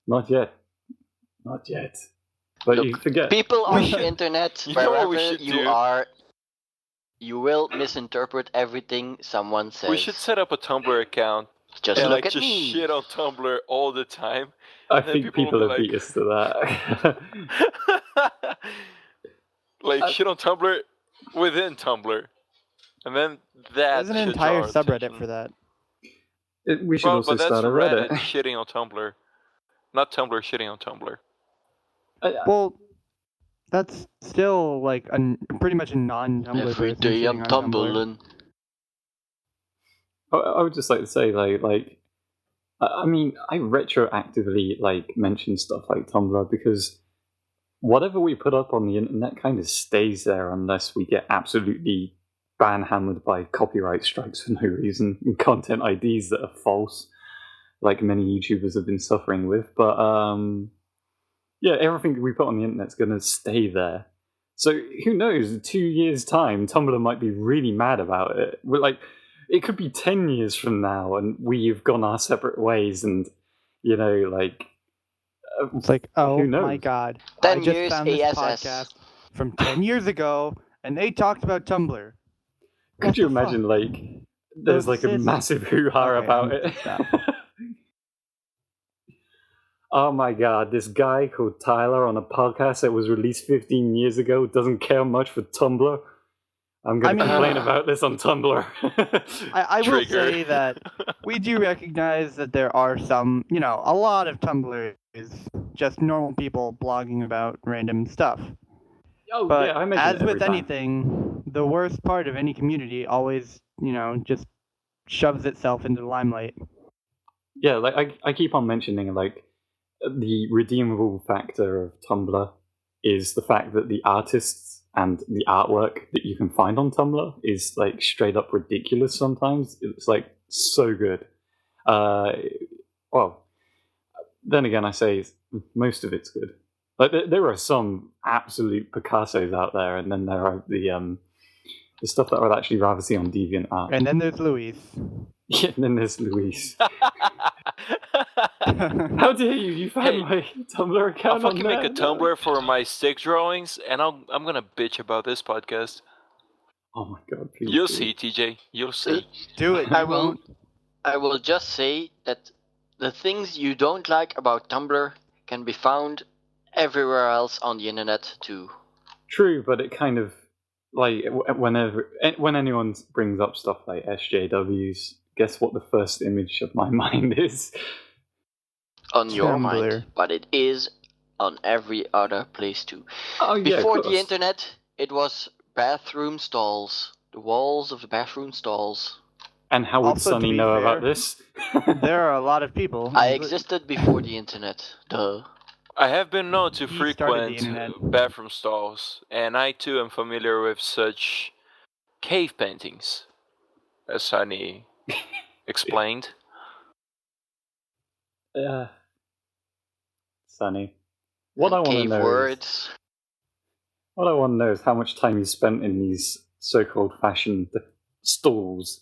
Not yet. Not yet. But Look, you forget. People on the internet, You know what we wherever should you do? are, you will misinterpret everything someone says. We should set up a Tumblr account Just and look like at just me. shit on Tumblr all the time. I and then think people will have be beat us to that. like shit on Tumblr within Tumblr. And then that There's an should entire draw our subreddit attention. for that. We should Well, also but that's start a Reddit. shitting on Tumblr. Not Tumblr shitting on Tumblr. Well, that's still like pretty much a non-Tumblr Every person day shitting I'm on Tumblr. tumbling. I would just like to say, like, I mean, I retroactively mention stuff like Tumblr because whatever we put up on the internet kind of stays there unless we get absolutely ban-hammered by copyright strikes for no reason and content IDs that are false, like many YouTubers have been suffering with. But yeah, everything we put on the internet's going to stay there. So who knows? In 2 years' time, Tumblr might be really mad about it. We're like, it could be 10 years from now, and we've gone our separate ways, and you know, like. It's like, oh who knows? my god, 10 I just years found this ASS. podcast from 10 years ago, and they talked about Tumblr. Could you imagine, there's Those a massive hoo-ha Okay, about it? no. Oh my god, this guy called Tyler on a podcast that was released 15 years ago doesn't care much for Tumblr. I'm going to complain about this on Tumblr. I will Triggered. say that we do recognize that there are some, a lot of Tumblr is just normal people blogging about random stuff. Oh, But yeah, I mention as it every with time. anything, the worst part of any community always, just shoves itself into the limelight. Yeah, I keep on mentioning, the redeemable factor of Tumblr is the fact that the artists and the artwork that you can find on Tumblr is, straight up ridiculous sometimes. It's, so good. Well, then again, I say most of it's good. There are some absolute Picassos out there, and then there are the stuff that I would actually rather see on DeviantArt. And then there's Luis. Yeah, and then there's Luis. How dare you? You found my Tumblr account I'll fucking on make a there? Tumblr for my stick drawings, and I'm gonna bitch about this podcast. Oh my god, please. You'll do. see, TJ. You'll see. Do it. I will just say that the things you don't like about Tumblr can be found everywhere else on the internet too. True, but it kind of when anyone brings up stuff like SJWs, guess what the first image of my mind is? On your Tumblr. mind, but it is on every other place too. Oh yeah, Before of the course. internet, it was bathroom stalls, the walls of the bathroom stalls. And how would Also, to Sonny be know fair, about this? There are a lot of people. I existed before the internet. Duh. I have been known to He started the frequent internet. bathroom stalls, and I too am familiar with such cave paintings, as Sonny explained. Sonny. What I want to Cave know words. What I want to know is how much time you spent in these so-called fashioned stalls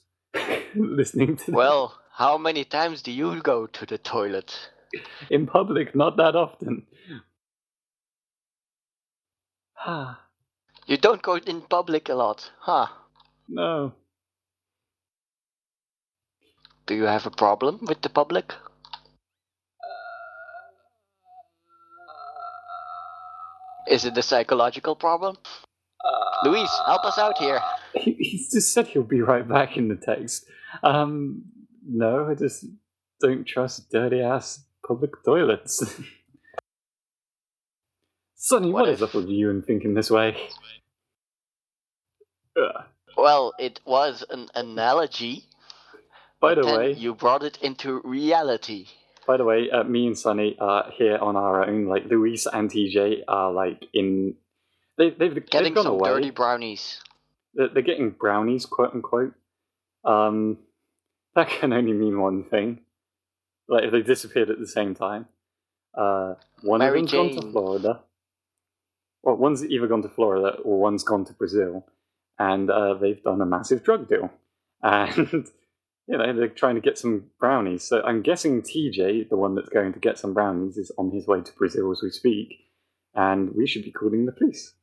listening to them. Well, how many times do you go to the toilet? In public, not that often. You don't go in public a lot, huh? No. Do you have a problem with the public? Is it a psychological problem? Luis, help us out here. He's just said he'll be right back in the text. No, I just don't trust dirty-ass public toilets. Sonny, what is up with you and thinking this way? Well, it was an analogy. By but the then way, you brought it into reality. By the way, me and Sonny are here on our own. Like Luis and TJ are like in. They've Getting gone some away. dirty brownies. They're getting brownies, quote unquote. That can only mean one thing. Like if they disappeared at the same time. One Mary of them's gone Jane. to Florida. Well, one's either gone to Florida or one's gone to Brazil, and they've done a massive drug deal, and they're trying to get some brownies. So I'm guessing TJ, the one that's going to get some brownies, is on his way to Brazil as we speak, and we should be calling the police.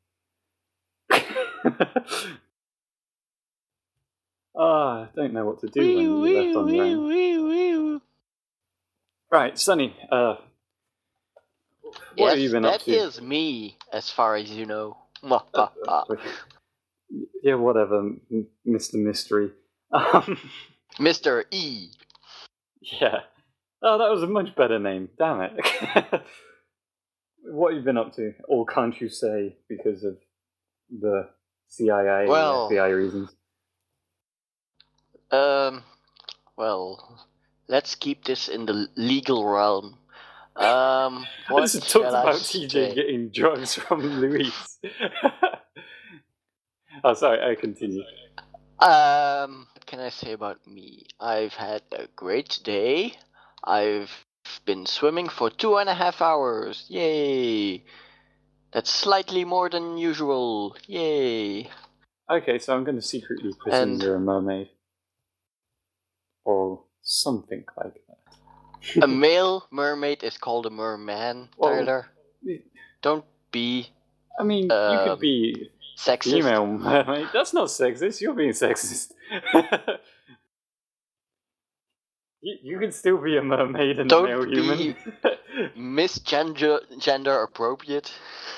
I don't know what to do when you're left on your own. Right, Sonny, what have you been up to? That is me, as far as you know. Yeah, whatever, Mr. Mystery. Mr. E. Yeah. Oh, that was a much better name. Damn it. What have you been up to? Or can't you say because of the CIA or FBI reasons? Well, let's keep this in the legal realm. What This talks about TJ getting drugs from Luis. Oh, sorry, I continue. What can I say about me? I've had a great day. I've been swimming for 2.5 hours. Yay! That's slightly more than usual. Yay! Okay, so I'm going to secretly presume you're a mermaid. Or something like that. A male mermaid is called a merman, Tyler. Don't be... I mean, you could be... sexist. Female mermaid. That's not sexist. You're being sexist. You can still be a mermaid and a male human. Misgender appropriate.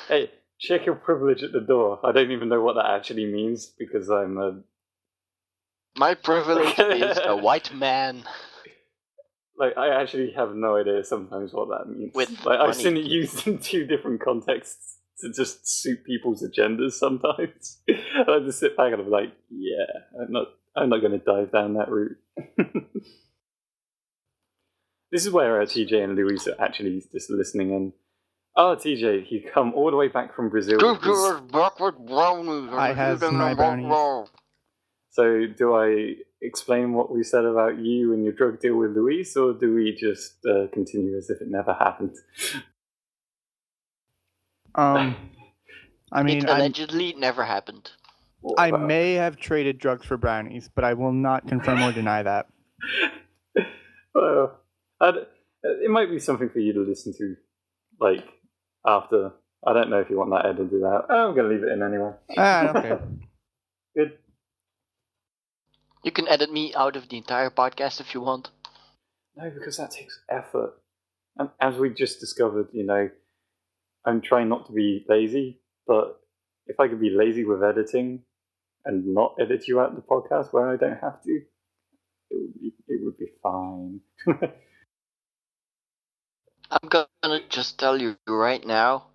Hey, check your privilege at the door. I don't even know what that actually means because I'm a... My privilege is a white man. Like, I actually have no idea sometimes what that means. I've seen it used in 2 different contexts to just suit people's agendas sometimes. I just sit back and I'm like, yeah, I'm not going to dive down that route. This is where TJ and Luis are actually just listening in. Oh, TJ, he's come all the way back from Brazil. I have my brownies. So, do I explain what we said about you and your drug deal with Luis, or do we just continue as if it never happened? I mean, it allegedly never happened. I may have traded drugs for brownies, but I will not confirm or deny that. Well, it might be something for you to listen to, like, after. I don't know if you want that edited out. I'm going to leave it in anyway. Okay. Good. You can edit me out of the entire podcast if you want. No, because that takes effort. And as we just discovered, I'm trying not to be lazy, but if I could be lazy with editing and not edit you out of the podcast where I don't have to, it would be fine. I'm gonna just tell you right now,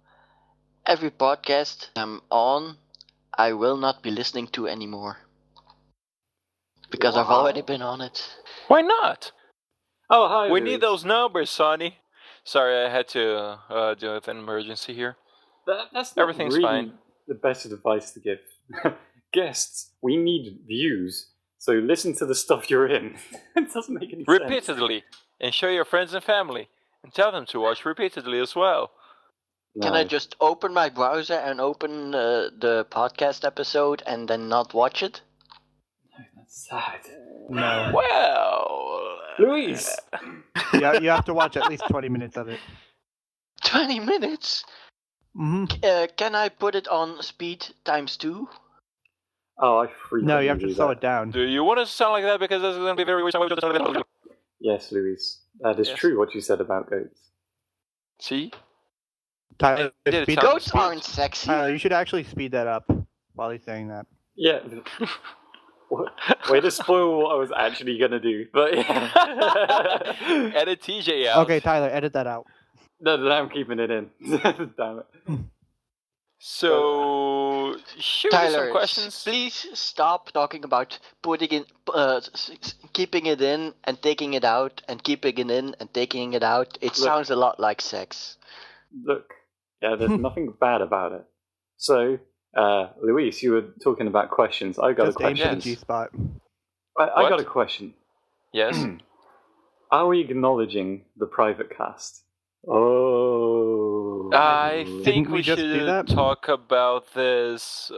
every podcast I'm on, I will not be listening to anymore. Because I've already been on it. Why not? Oh, hi. We need those numbers, Sonny. Sorry, I had to deal with an emergency here. That's not Everything's really fine. The best advice to give. Guests, we need views. So listen to the stuff you're in. It doesn't make any sense. Repeatedly. And show your friends and family. And tell them to watch repeatedly as well. No. Can I just open my browser and open the podcast episode and then not watch it? No, that's sad. No. Well... Luis! You have to watch at least 20 minutes of it. 20 minutes? Can I put it on speed ×2? Oh, I frequently No, you have to do slow that. it down. Do you want to sound like that? Because this is going to be very weird. Yes, Luis. That is Yes. true what you said about goats. See? Tyler, I did it speed sound- Goats aren't sexy. Tyler, you should actually speed that up while he's saying that. Yeah. Way to spoil what I was actually going to do. But yeah. Edit TJ out. Okay, Tyler, edit that out. No, I'm keeping it in. Damn it. So, shoot me some Tyler, questions. please stop talking about putting in, keeping it in and taking it out, and keeping it in and taking it out. It sounds a lot like sex. Look, yeah, there's nothing bad about it. So, Luis, you were talking about questions. I got Just a aim for the question. G-spot. I got a question. Yes. Are we acknowledging the private cast? Oh. I think Didn't we we just do should that? talk about this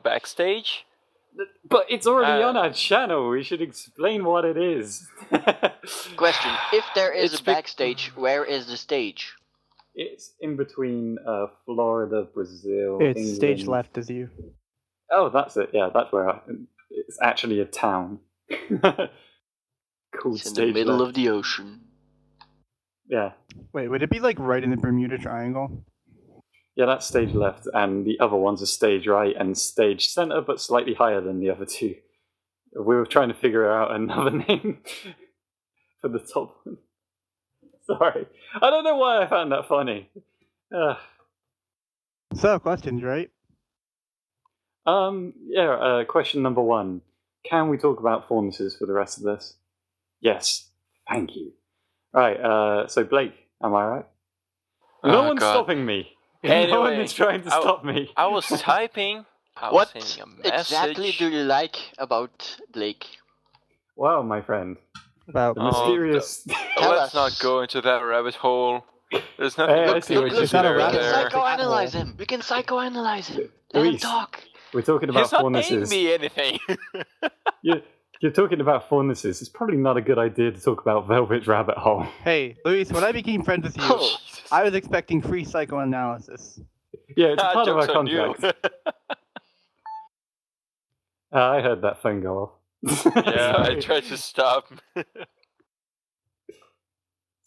backstage. But it's already on our channel. We should explain what it is. Question: if there is It's a backstage, where is the stage? It's in between Florida, Brazil, It's England. stage left as you. Oh, that's it. Yeah, that's where it's actually a town. Called It's in stage the middle left. of the ocean. Yeah. Wait, would it be like right in the Bermuda Triangle? Yeah, that's stage left, and the other ones are stage right and stage center, but slightly higher than the other two. We were trying to figure out another name for the top one. Sorry. I don't know why I found that funny. So, questions, right? Question number 1. Can we talk about faunaces for the rest of this? Yes. Thank you. Right, so Blake, am I right? No Oh, one's God. stopping me. No Anyway, one is trying to stop me. I was typing. I was What sending a message. exactly do you like about Blake? Wow, my friend. About The Oh, mysterious... Tell Let's us. not go into that rabbit hole. There's nothing Hey, I to see what do you're It's not a doing there. rabbit We hole. can There. psychoanalyze him. We can psychoanalyze him. Let him Luis, talk. we're talking about He's not paying faunaces. me anything. You're talking about faunaces. It's probably not a good idea to talk about Velvet Rabbit Hole. Hey, Luis, when I became friends with you, Oh. I was expecting free psychoanalysis. Yeah, it's part of our Jokes on you. contract. I heard that phone go off. Yeah, I Sorry. tried to stop.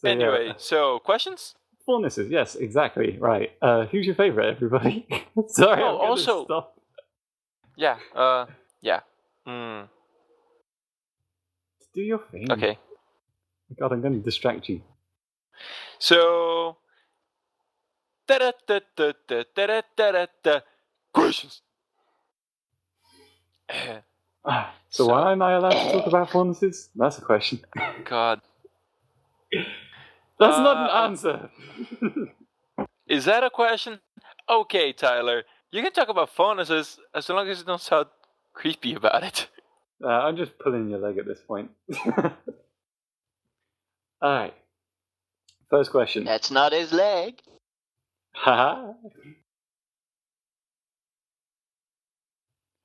So, Anyway, so questions? faunaces, yes, exactly. Right. Who's your favorite, everybody? Sorry, Oh, I'm gonna also- stop. Yeah. Yeah. Mm, Do your thing. okay. God, I'm going to distract you. So. Da-da-da-da-da-da-da-da-da. Questions. So why am I allowed to talk about faunaces? That's a question. God. That's not an Uh, answer. Is that a question? Okay, Tyler. You can talk about faunaces as long as you don't sound creepy about it. I'm just pulling your leg at this point. Alright. First question. That's not his leg. Haha.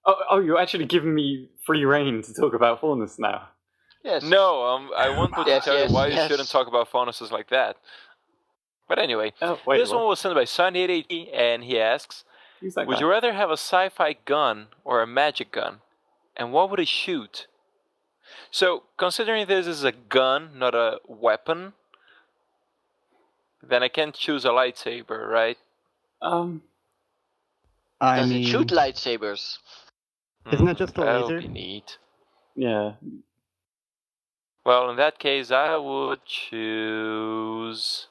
Oh, you're actually giving me free reign to talk about faunus now. Yes. No, I wanted to Yes, tell yes, you why you yes. shouldn't talk about faunaces like that. But anyway, Oh, wait, this what? one was sent by Sonny, and he asks, Who's that would guy? you rather have a sci-fi gun or a magic gun? And what would it shoot? So, considering this is a gun, not a weapon, then I can't choose a lightsaber, right? I Does mean, it shoot lightsabers? Isn't that just a that laser? would be neat. Yeah. Well, in that case, I would choose...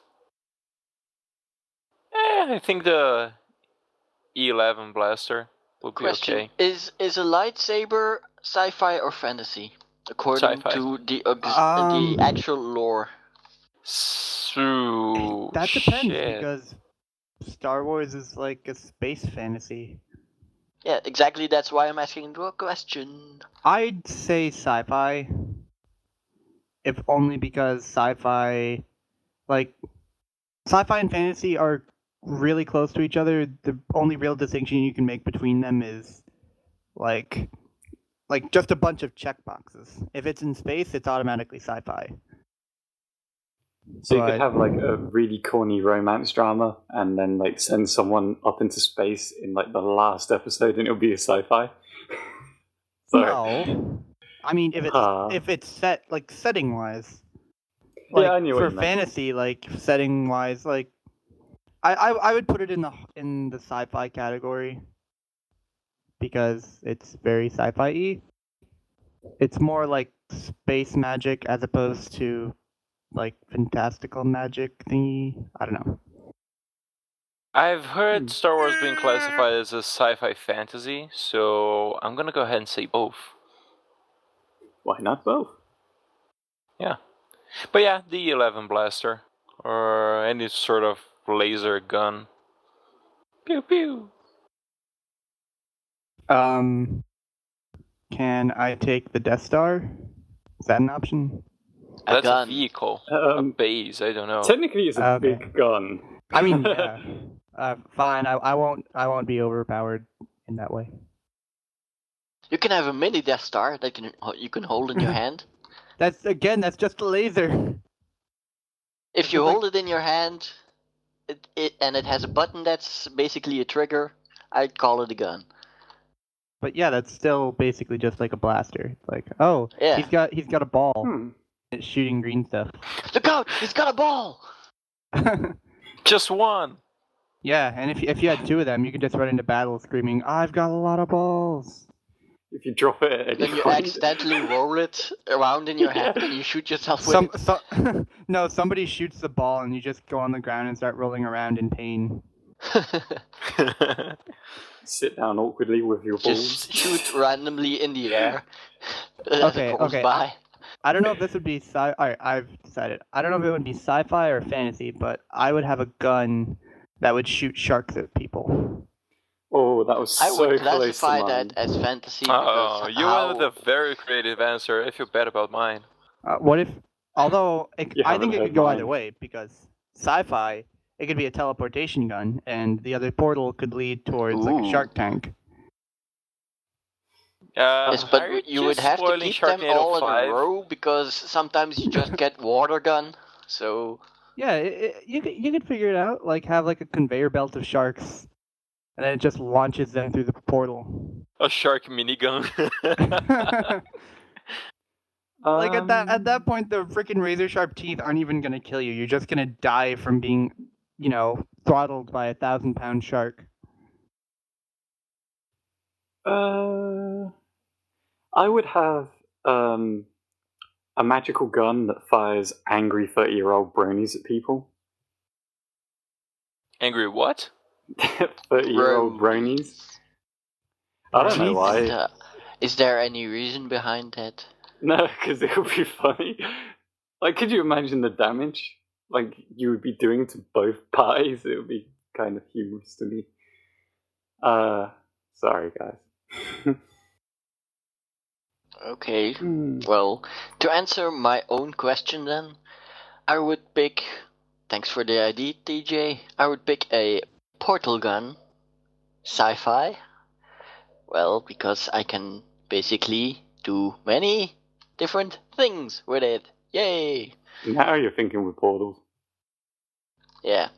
I think the E11 blaster would be Question: okay. Is a lightsaber sci-fi or fantasy? According Sci-fi. to the actual lore. So, that depends shit. because Star Wars is like a space fantasy. Yeah, exactly. That's why I'm asking you a question. I'd say sci-fi, if only because sci-fi and fantasy are really close to each other. The only real distinction you can make between them is like just a bunch of checkboxes. If it's in space, it's automatically sci-fi. So you could But- have like a really corny romance drama, and then like send someone up into space in like the last episode, and it'll be a sci-fi. Sorry. No. I mean, if it's set like setting wise, like Yeah, I knew what for you meant. fantasy, like setting wise, like I would put it in the sci-fi category because it's very sci-fi-y. It's more like space magic as opposed to like fantastical magic thingy. I don't know. I've heard Star Wars being classified as a sci-fi fantasy, so I'm gonna go ahead and say both. Why not both? Yeah. But yeah, the 11 blaster. Or any sort of laser gun. Pew pew. Can I take the Death Star? Is that an option? That's a gun. vehicle. A base, I don't know. Technically, it's a Okay. big gun. I mean, yeah. Fine. I won't be overpowered in that way. You can have a mini Death Star that you can hold in your hand. That's just a laser. If you hold it in your hand, and it has a button that's basically a trigger, I'd call it a gun. But yeah, that's still basically just like a blaster. It's like, oh, Yeah. he's got a ball. Hmm. It's shooting green stuff. Look out! He's got a ball! Just one. Yeah, and if you had two of them, you could just run into battle screaming, "I've got a lot of balls." If you drop it at any Then you point. accidentally roll it around in your hand and you shoot yourself with it. No, somebody shoots the ball and you just go on the ground and start rolling around in pain. Sit down awkwardly with your balls. Just shoot randomly in the air. Okay, Goes okay. by. I don't know if this would be Alright, I've decided. I don't know if it would be sci-fi or fantasy, but I would have a gun that would shoot sharks at people. Oh, that was I so would close to classify mine. that as fantasy. Oh, because you how... went with a very creative answer. I feel bad about mine. What if? Although You I think haven't it heard could go mine. either way because sci-fi, it could be a teleportation gun, and the other portal could lead towards like a Ooh. shark tank. Yes, Are but you would just have to spoiling keep them Sharknado all in 5? a row because sometimes you just get water gun. So Yeah, you could figure it out. Like have like a conveyor belt of sharks, and then it just launches them through the portal. A shark minigun. Like at that point, the freaking razor sharp teeth aren't even gonna kill you. You're just gonna die from being, throttled by a 1,000-pound shark. I would have a magical gun that fires angry 30-year-old bronies at people. Angry what? 30-year-old bronies. I don't know why. Is there any reason behind that? No, because it would be funny. Like, could you imagine the damage? Like, you would be doing to both parties? It would be kind of humorous to me. Sorry, guys. Okay. Well, to answer my own question then, I would pick... Thanks for the idea, TJ. I would pick a portal gun. Sci-fi. Well, because I can basically do many different things with it. Yay! Now you're thinking with portals. Yeah.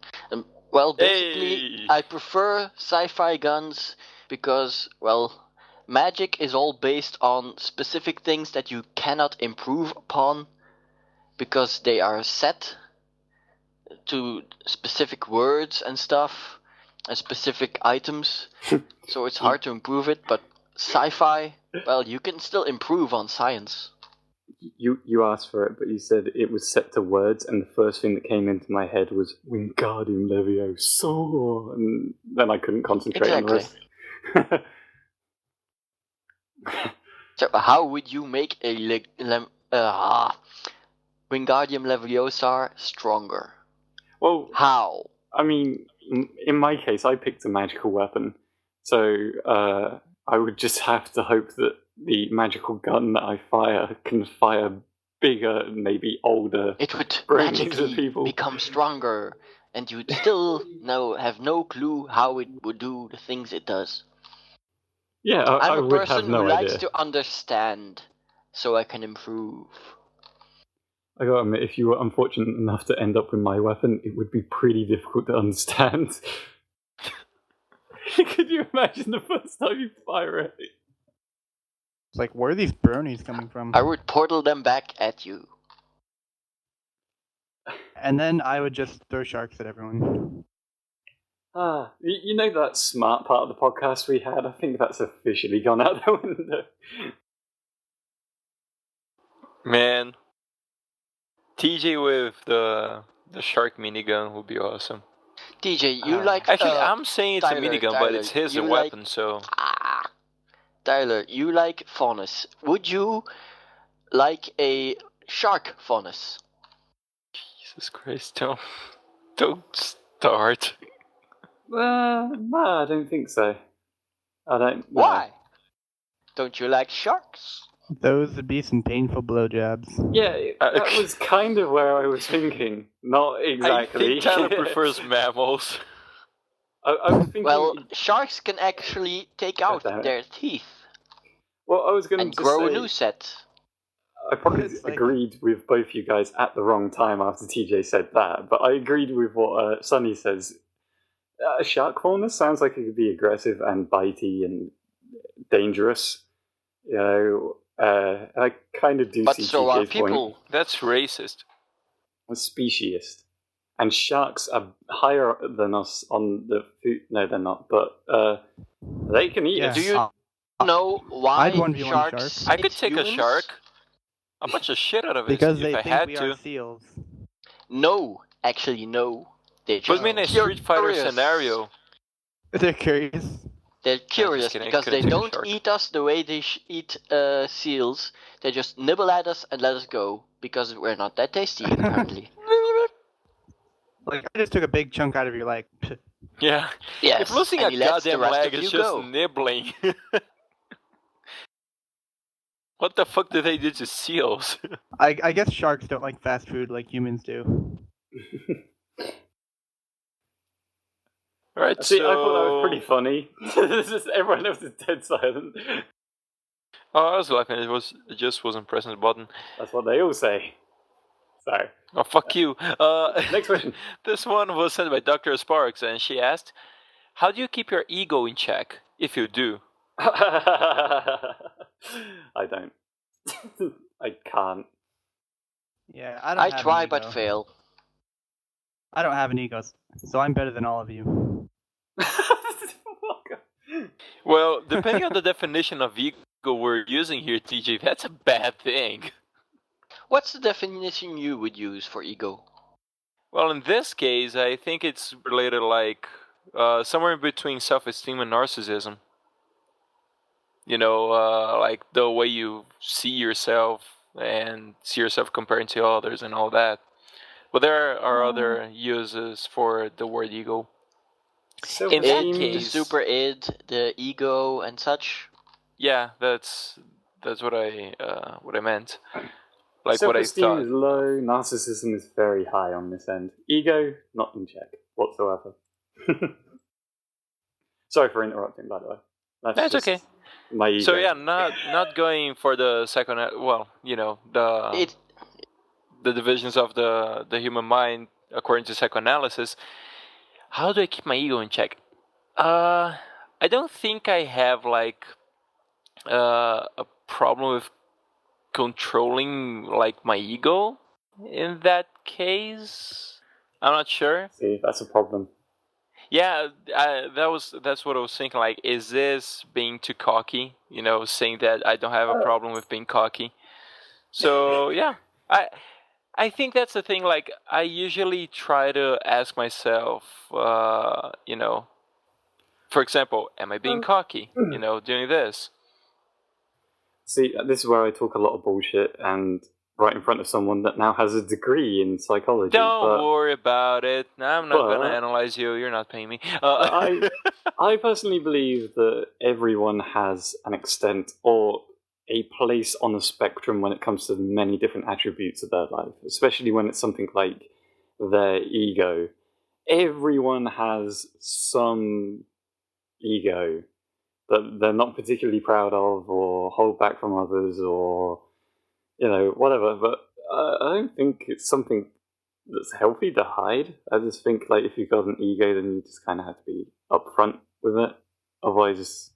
Well, basically, Hey! I prefer sci-fi guns because, well, magic is all based on specific things that you cannot improve upon because they are set to specific words and stuff and specific items. So it's hard to improve it, but sci-fi, well, you can still improve on science. You asked for it, but you said it was set to words, and the first thing that came into my head was Wingardium Leviosa, and then I couldn't concentrate on the rest. So how would you make a Wingardium Leviosa stronger? Well, How? I mean, in my case, I picked a magical weapon, so I would just have to hope that the magical gun that I fire can fire bigger, maybe older. It would brains of magically people. become stronger, and you'd still have no clue how it would do the things it does. Yeah, I I'm a would person have no who idea. likes to understand, so I can improve. I gotta admit, if you were unfortunate enough to end up with my weapon, it would be pretty difficult to understand. Could you imagine the first time you fire it? It's like, where are these bronies coming from? I would portal them back at you. And then I would just throw sharks at everyone. You know that smart part of the podcast we had? I think that's officially gone out the window. Man, TJ with the shark minigun would be awesome. DJ, you like... Actually, I'm saying it's Tyler, a minigun, but Tyler, it's his you weapon, like- so... Tyler, you like faunus. Would you like a shark faunus? Jesus Christ, don't start. No, I don't think so. I don't. No. Why? Don't you like sharks? Those would be some painful blowjobs. Yeah, that was kind of where I was thinking. Not exactly. I think Tyler prefers mammals. I was thinking. Well, sharks can actually take out their teeth Well, I was going and to grow say, a new set. I probably It's like- agreed with both you guys at the wrong time after TJ said that, but I agreed with what Sonny says. Shark fauna sounds like it could be aggressive and bitey and dangerous. You know, I kind of do But see so are TJ's point. people. That's racist. A speciesist. And sharks are higher than us on the food. No, they're not. But they can eat Yeah. us. Do you know why I'd 1v1 sharks sharks. I could eat take a humans? shark. I'll punch the shit out of it Because if they I think had we to. are seals. No, actually no. They're Put just me in a Street Fighter curious. scenario. They're curious. They're curious kidding, because couldn't they take a don't shark. eat us the way they eat seals. They just nibble at us and let us go because we're not that tasty apparently. Like, I just took a big chunk out of your leg. Yeah. Yes, If losing and a he lets the goddamn rest leg of is you just go. nibbling. What the fuck do they do to seals? I guess sharks don't like fast food like humans do. Alright, See, so... I thought that was pretty funny. Just everyone else is dead silent. Oh, I was laughing. It just wasn't pressing the button. That's what they all say. Sorry. Oh, fuck you. Next question. This one was sent by Dr. Sparks, and she asked, how do you keep your ego in check, if you do? I don't. I can't. Yeah, I don't I have try an but ego. fail. I don't have an ego, so I'm better than all of you. Well, depending on the definition of ego we're using here, TJ, that's a bad thing. What's the definition you would use for ego? Well, in this case, I think it's related like somewhere in between self-esteem and narcissism. You know, like the way you see yourself and see yourself comparing to others and all that. But there are other uses for the word ego. In that The case, super id, the ego, and such. yeah, that's what I meant. Like what I Self-esteem thought. is low, narcissism is very high on this end. Ego, not in check whatsoever. Sorry for interrupting, by the way. That's just okay. My ego. So yeah, not going for the second. Well, you know the divisions of the human mind according to psychoanalysis. How do I keep my ego in check? I don't think I have like a problem with controlling like my ego in that case. I'm not sure. See, that's a problem. Yeah, that's what I was thinking. Like, is this being too cocky? You know, saying that I don't have a problem with being cocky. So yeah, I think that's the thing. Like, I usually try to ask myself, you know, for example, am I being cocky? You know, doing this. See, this is where I talk a lot of bullshit and right in front of someone that now has a degree in psychology. Don't worry about it. I'm not but- gonna analyze you. You're not paying me. I personally believe that everyone has an extent or a place on the spectrum when it comes to many different attributes of their life, especially when it's something like their ego. Everyone has some ego that they're not particularly proud of or hold back from others or, you know, whatever. But I don't think it's something that's healthy to hide. I just think like if you've got an ego, then you just kind of have to be upfront with it. Otherwise,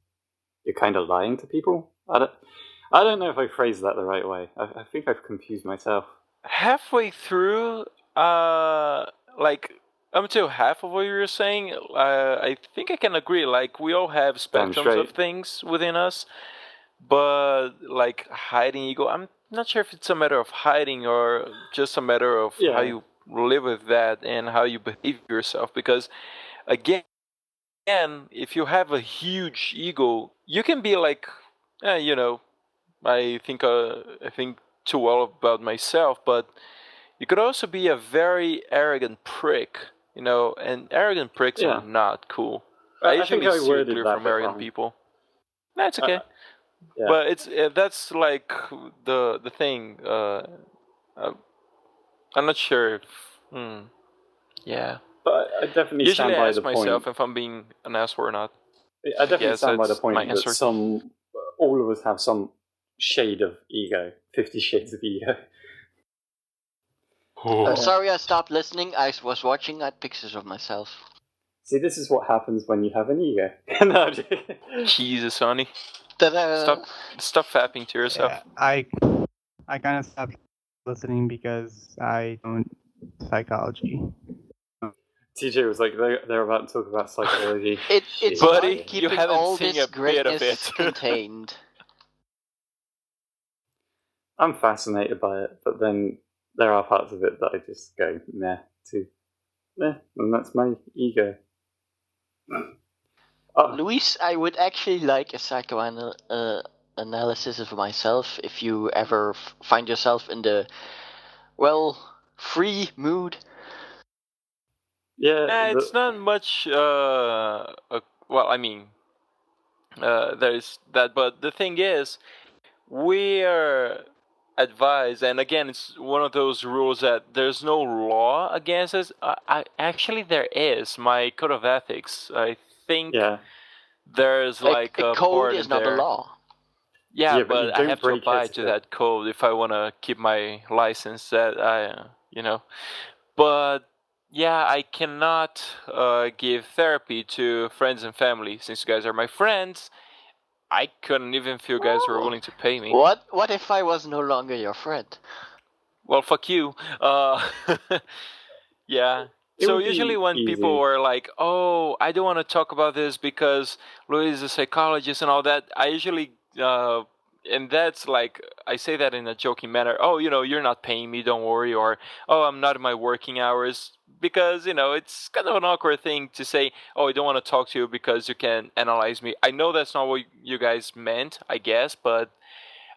you're kind of lying to people. I don't know if I phrased that the right way. I think I've confused myself. Halfway through, like until half of what you were saying, I think I can agree. Like we all have spectrums of things within us, but like hiding ego, I'm not sure if it's a matter of hiding or just a matter of how you live with that and how you behave yourself. Because again, if you have a huge ego, you can be like, you know, I think too well about myself, but you could also be a very arrogant prick, you know, and arrogant pricks are not cool. I usually steer clear from arrogant people. That's okay. But it's that's like the thing. I'm not sure if. Yeah. But I definitely usually stand by I ask the myself point. if I'm being an ass or not. I definitely stand by the point that all of us have some shade of ego. 50 Shades of Ego. Sorry I stopped listening. I was watching at pictures of myself. See, this is what happens when you have an ego. No, Jesus, Sonny. Ta-da! Stop fapping to yourself. Yeah, I kind of stopped listening because I don't psychology. TJ was like, they're about to talk about psychology. It's Buddy, keeping you haven't all seen this a bit of greatness it. contained. I'm fascinated by it, but then there are parts of it that I just go, meh, to. And that's my ego. Luis, I would actually like a psychoanalysis of myself if you ever find yourself in the, free mood. Yeah. It's not much, there's that, but the thing is, we're advised, and again, it's one of those rules that there's no law against us. Actually, there is. My code of ethics, I think there's like a code is not a law. Yeah, but I have to abide to that code if I want to keep my license. But yeah, I cannot give therapy to friends and family since you guys are my friends. I couldn't even if you guys were willing to pay me. What if I was no longer your friend? Well, fuck you. Yeah. So usually when people are like, "Oh, I don't want to talk about this because Louis is a psychologist and all that," I usually and that's like I say that in a joking manner. "Oh, you're not paying me, don't worry," or "Oh, I'm not in my working hours," because it's kind of an awkward thing to say. "Oh, I don't want to talk to you because you can analyze me." I know that's not what you guys meant, I guess, but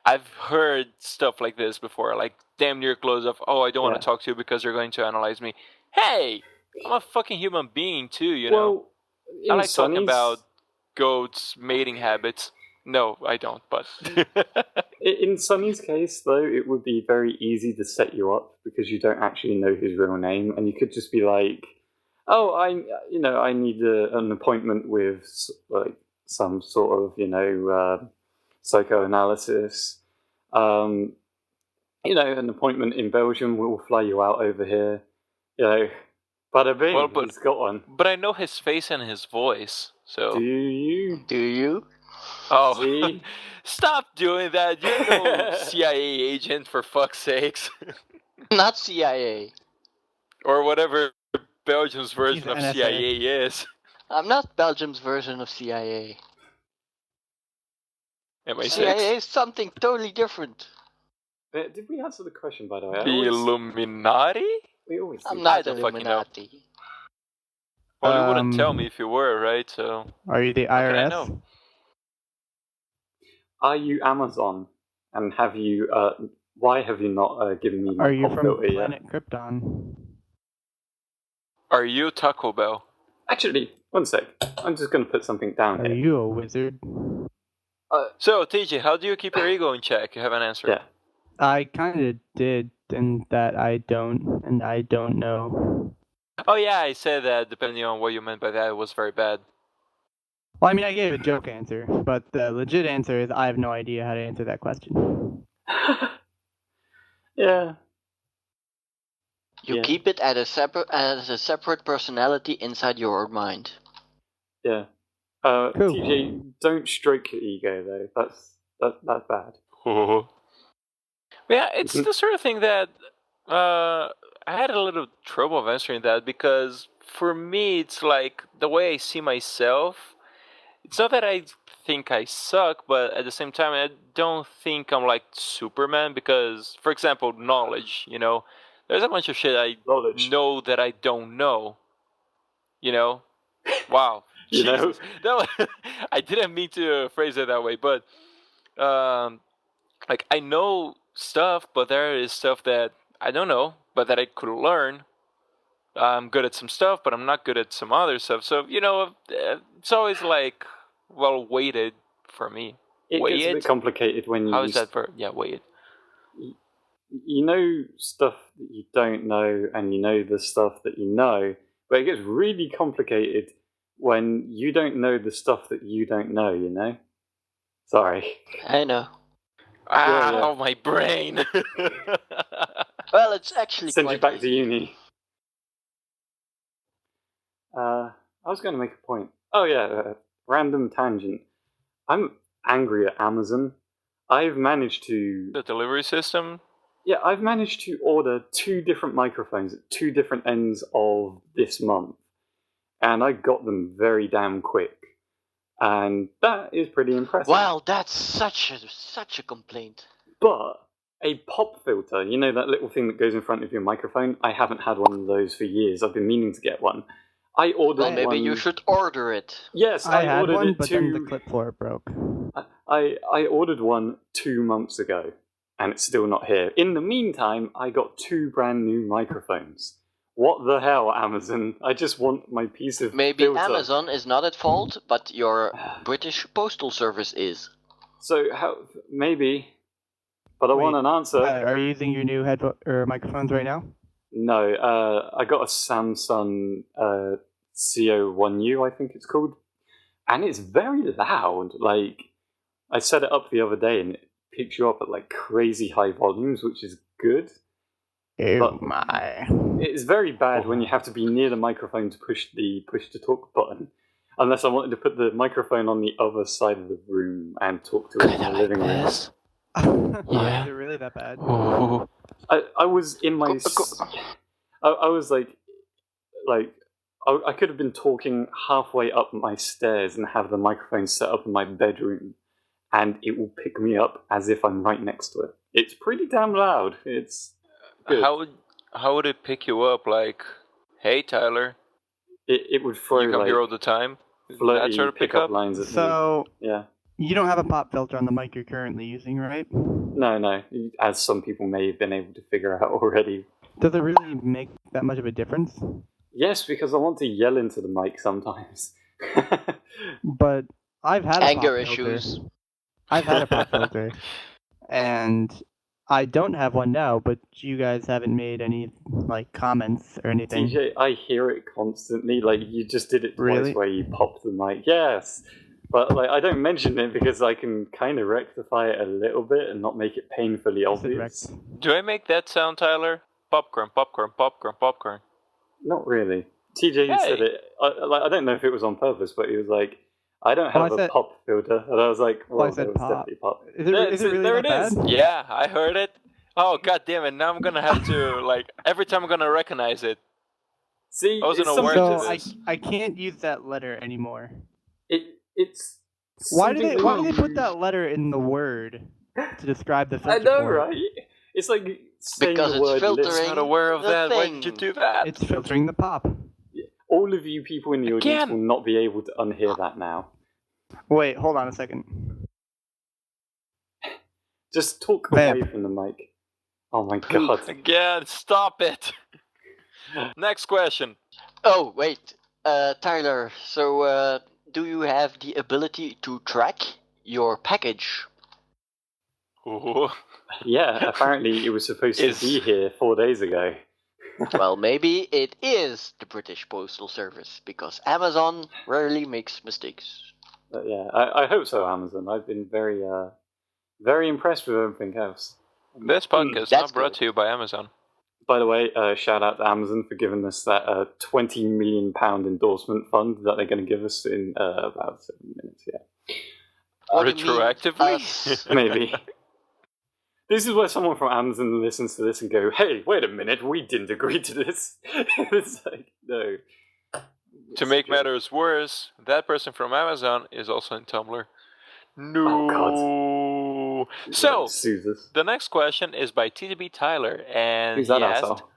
I've heard stuff like this before, like damn near close of, "Oh, I don't want to talk to you because you're going to analyze me." Hey, I'm a fucking human being too, know. I like talking about goats' mating habits. No, I don't, but... In Sonny's case, though, it would be very easy to set you up because you don't actually know his real name, and you could just be like, "Oh, I need an appointment with like some sort of psychoanalysis. An appointment in Belgium. We'll fly you out over here. Bada bing, he's got one." But I know his face and his voice, so... Do you? Oh, see? Stop doing that. You're no CIA agent, for fuck's sakes. Not CIA. Or whatever Belgium's version of CIA is. I'm not Belgium's version of CIA. MI6? CIA is something totally different. Did we answer the question, by the way? The Illuminati? I'm not Illuminati. Well, you wouldn't tell me if you were, right? So. Are you the IRS? Are you Amazon? And have you? Why have you not given me my Are you pop from filter yet? planet Krypton? Are you Taco Bell? Actually, one sec. I'm just going to put something down here. Are you a wizard? So, TJ, how do you keep your ego in check? You haven't answered. Yeah. I kind of did, and that I don't, and I don't know. Oh yeah, I said that depending on what you meant by that, it was very bad. Well, I mean, I gave a joke answer, but the legit answer is I have no idea how to answer that question. Yeah. You keep it as a separate personality inside your mind. Yeah. Cool. TJ, don't stroke your ego though. That's bad. Yeah, it's the sort of thing that I had a little trouble of answering that, because for me it's like the way I see myself. It's not that I think I suck, but at the same time I don't think I'm like Superman, because, for example, knowledge, there's a bunch of shit I know that I don't know. Wow. Jesus. No, I didn't mean to phrase it that way, but like, I know stuff, but there is stuff that I don't know, but that I could learn. I'm good at some stuff, but I'm not good at some other stuff. So, it's always like, well, weighted for me. It gets a bit complicated when you... How is that for... Yeah, weighted. You know stuff that you don't know, and you know the stuff that you know, but it gets really complicated when you don't know the stuff that you don't know, Sorry. I know. Ow, my brain! Well, it's actually Send quite you back easy. to uni. I was going to make a point. Oh yeah, random tangent. I'm angry at Amazon. I've managed to... The delivery system? Yeah, I've managed to order 2 different microphones at 2 different ends of this month. And I got them very damn quick. And that is pretty impressive. Wow, that's such a complaint. But a pop filter, that little thing that goes in front of your microphone, I haven't had one of those for years. I've been meaning to get one. I ordered one. Well, maybe you should order it. Yes, I had ordered one, it but then the clip for it broke. I ordered one 2 months ago, and it's still not here. In the meantime, I got 2 brand new microphones. What the hell, Amazon? I just want my piece of Maybe filter. Amazon is not at fault, but your British Postal Service is. So, maybe. But I want an answer. Are you using your new microphones right now? No, I got a Samsung CO1U, I think it's called. And it's very loud. Like, I set it up the other day and it picks you up at like crazy high volumes, which is good. Oh my. It's very bad when you have to be near the microphone to push to talk button. Unless I wanted to put the microphone on the other side of the room and talk to it in the living room. Yeah. Is it really that bad? I was in my... I was like... I could have been talking halfway up my stairs and have the microphone set up in my bedroom, and it will pick me up as if I'm right next to it. It's pretty damn loud. It's good. How would it pick you up? Like, hey, Tyler. It would throw, you come here all the time? That sort of pickup lines at me. Yeah. You don't have a pop filter on the mic you're currently using, right? No. As some people may have been able to figure out already. Does it really make that much of a difference? Yes, because I want to yell into the mic sometimes. But I've had anger a pop filter. issues. I've had a pop filter, and I don't have one now. But you guys haven't made any comments or anything. DJ, I hear it constantly. Like, you just did it twice where you popped the mic. Yes, but I don't mention it because I can kind of rectify it a little bit and not make it painfully obvious. Do I make that sound, Tyler? Popcorn, popcorn, popcorn, popcorn. Not really. TJ said it. I don't know if it was on purpose, but he was like, I don't have a pop filter. And I was like, well, I said pop. Definitely pop. Is it really there that bad? Yeah, I heard it. Oh, god damn it. Now I'm going to have to, every time I'm going to recognize it. See, I wasn't aware so of this. I can't use that letter anymore. It's... Why do they put that letter in the word to describe the filter? I know, right? It's like saying because the word... it's filtering. I'm not aware of that. Thing. Why did you do that? It's filtering the pop. All of you people in the audience will not be able to unhear that now. Wait, hold on a second. Just talk away from the mic. Oh my god. Again, stop it. Next question. Oh, wait. Tyler, so do you have the ability to track your package? Ooh. Yeah, apparently it was supposed to be here 4 days ago. Well, maybe it is the British Postal Service, because Amazon rarely makes mistakes. Yeah, I hope so, Amazon. I've been very impressed with everything else. This podcast is not brought to you by Amazon. By the way, shout out to Amazon for giving us that £20 million endorsement fund that they're going to give us in about 7 minutes. Yeah, What do you mean, Retroactively? us? maybe. This is where someone from Amazon listens to this and go, "Hey, wait a minute, we didn't agree to this." It's like, no. To make matters worse, that person from Amazon is also in Tumblr. No. Oh, So, Sues us. the next question is by TDBTyler, and Who's that he asked, asshole?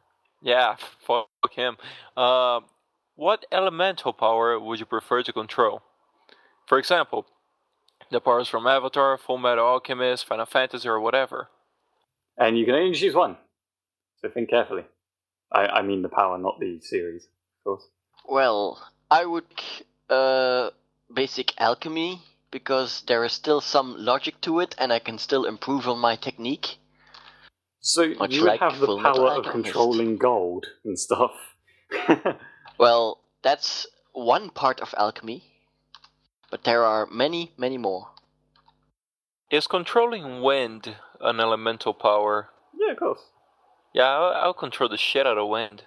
yeah, fuck him. What elemental power would you prefer to control? For example, the powers from Avatar, Full Metal Alchemist, Final Fantasy, or whatever. And you can only choose one, so think carefully. I mean the power, not the series, of course. Well, I would basic alchemy, because there is still some logic to it, and I can still improve on my technique. So Much you would like have the Full Metal power of Alchemist. controlling gold and stuff. Well, that's one part of alchemy, but there are many, many more. Is controlling wind an elemental power? Yeah, of course. Yeah, I'll control the shit out of wind.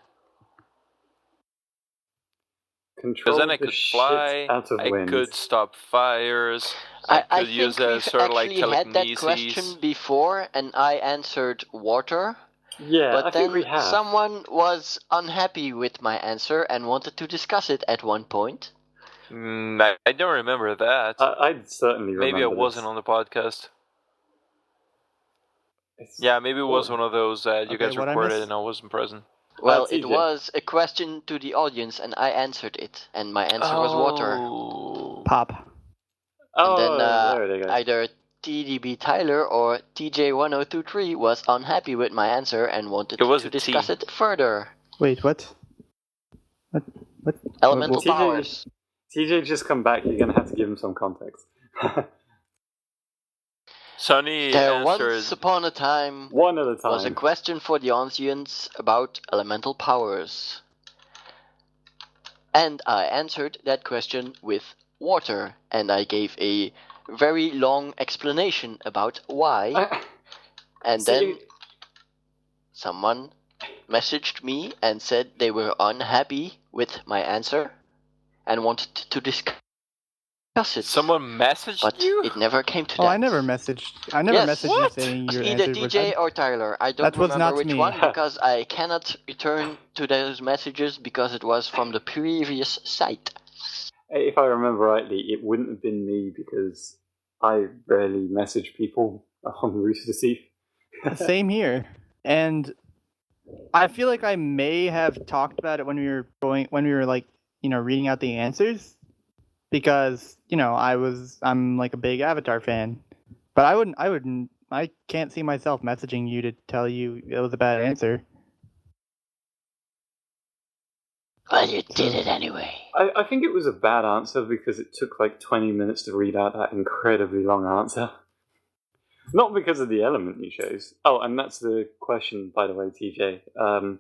Control Because then I the could shit fly, out of I wind. could stop fires, I could think use we've a sort of like actually had that telekinesis. question before, and I answered water. Yeah, But I then think we have. someone was unhappy with my answer and wanted to discuss it at one point. I don't remember that. I'd certainly remember Maybe I wasn't this. on the podcast. It's Yeah, maybe it was important. one of those that you Okay, guys what I recorded missed? and I wasn't present. Well, TJ. it was a question to the audience, and I answered it, and my answer was water. Oh. Pop. Oh, And then there they go. either TDBTyler or TJ1023 was unhappy with my answer and wanted It was to a discuss T. it further. Wait, what? What? Elemental TJ powers. TJ just come back, you're going to have to give him some context. Sonny There answered. once upon a time One at a time. was a question for the audience about elemental powers. And I answered that question with water, and I gave a very long explanation about why. And See, then someone messaged me and said they were unhappy with my answer and wanted to discuss it. Someone messaged But you? it never came to Oh, that. I never messaged. I never Yes. messaged What? you saying It was your either answer was DJ or Tyler. I don't That was remember not which me. one because I cannot return to those messages because it was from the previous site. if I remember rightly, it wouldn't have been me because I rarely message people on Rooster Teeth. Same here. And I feel like I may have talked about it when we were like, reading out the answers, because, I'm like a big Avatar fan. But I can't see myself messaging you to tell you it was a bad answer. Well, you did it anyway. I think it was a bad answer because it took like 20 minutes to read out that incredibly long answer. Not because of the element you chose. Oh, and that's the question, by the way, TJ.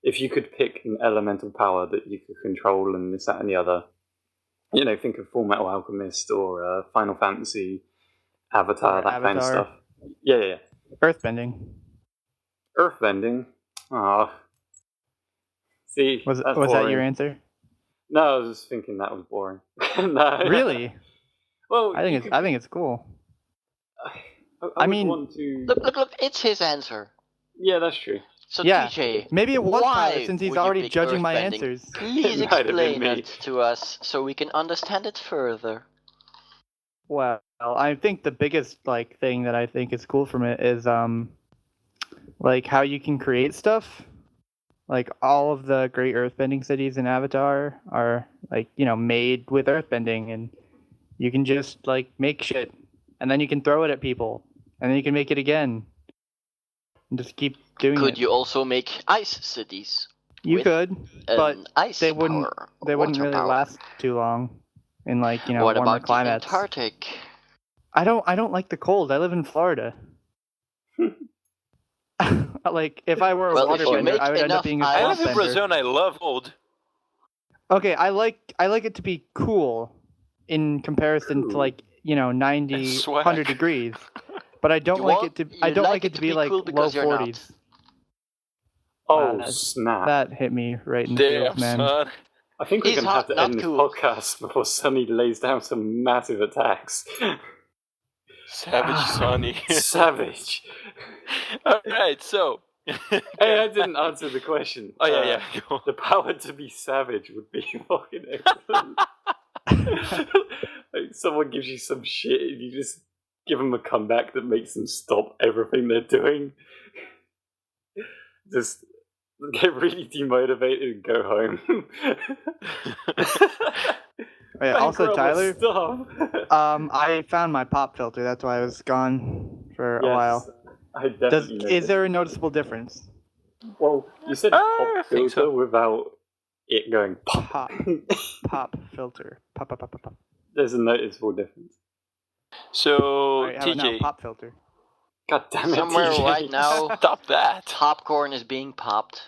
If you could pick an elemental power that you could control and this, that, and the other, think of Full Metal Alchemist or Final Fantasy, Avatar, Or that kind of Avatar. stuff. Yeah. Earthbending. Earthbending. Ah. See, Was that's that boring. your answer? No, I was just thinking that was boring. No. Really? Well, I think it's cool. I mean- would want to. Look, it's his answer. Yeah, that's true. So Yeah. TJ, Maybe it was why Tyler, since he's would you already pick judging my earthbending? answers. Please It might have been explain me. it to us so we can understand it further. Well, I think the biggest thing that I think is cool from it is how you can create stuff. Like all of the great earthbending cities in Avatar are made with earthbending, and you can just make shit, and then you can throw it at people, and then you can make it again, and just keep doing it. Could you also make ice cities? You with could, but An ice they wouldn't. power, They wouldn't water really power. last too long in What warmer about climates. the Antarctic? I don't like the cold. I live in Florida. If I were a Well, if you waterbender, make I would end up enough being a ice- I swamp live in bender. Brazil and I love cold. Okay, I like it to be cool in comparison to 90, Swag. 100 degrees. But I don't You like want- it to. you I don't like like it it to to be be cool low because you're not. 40s. Oh, Wow, snap. That hit me right in the Damn, feels, man. son. I think we're He's going to have hot, to not end this cool. podcast before Sonny lays down some massive attacks. Savage Sonny. Savage. Alright, so. Hey, I didn't answer the question. Oh, yeah. Go on. The power to be savage would be fucking excellent. Like, someone gives you some shit and you just give them a comeback that makes them stop everything they're doing. Just get really demotivated and go home. Wait, also, Tyler, Stop. I found my pop filter. That's why I was gone for a while. I definitely Is there a noticeable difference? Well, you said I pop think filter so. without it going pop. Pop filter. Pop. There's a noticeable difference. So, Alright, how about now? TJ, Pop filter. God damn it, Somewhere TJ. right now, stop that. popcorn is being popped.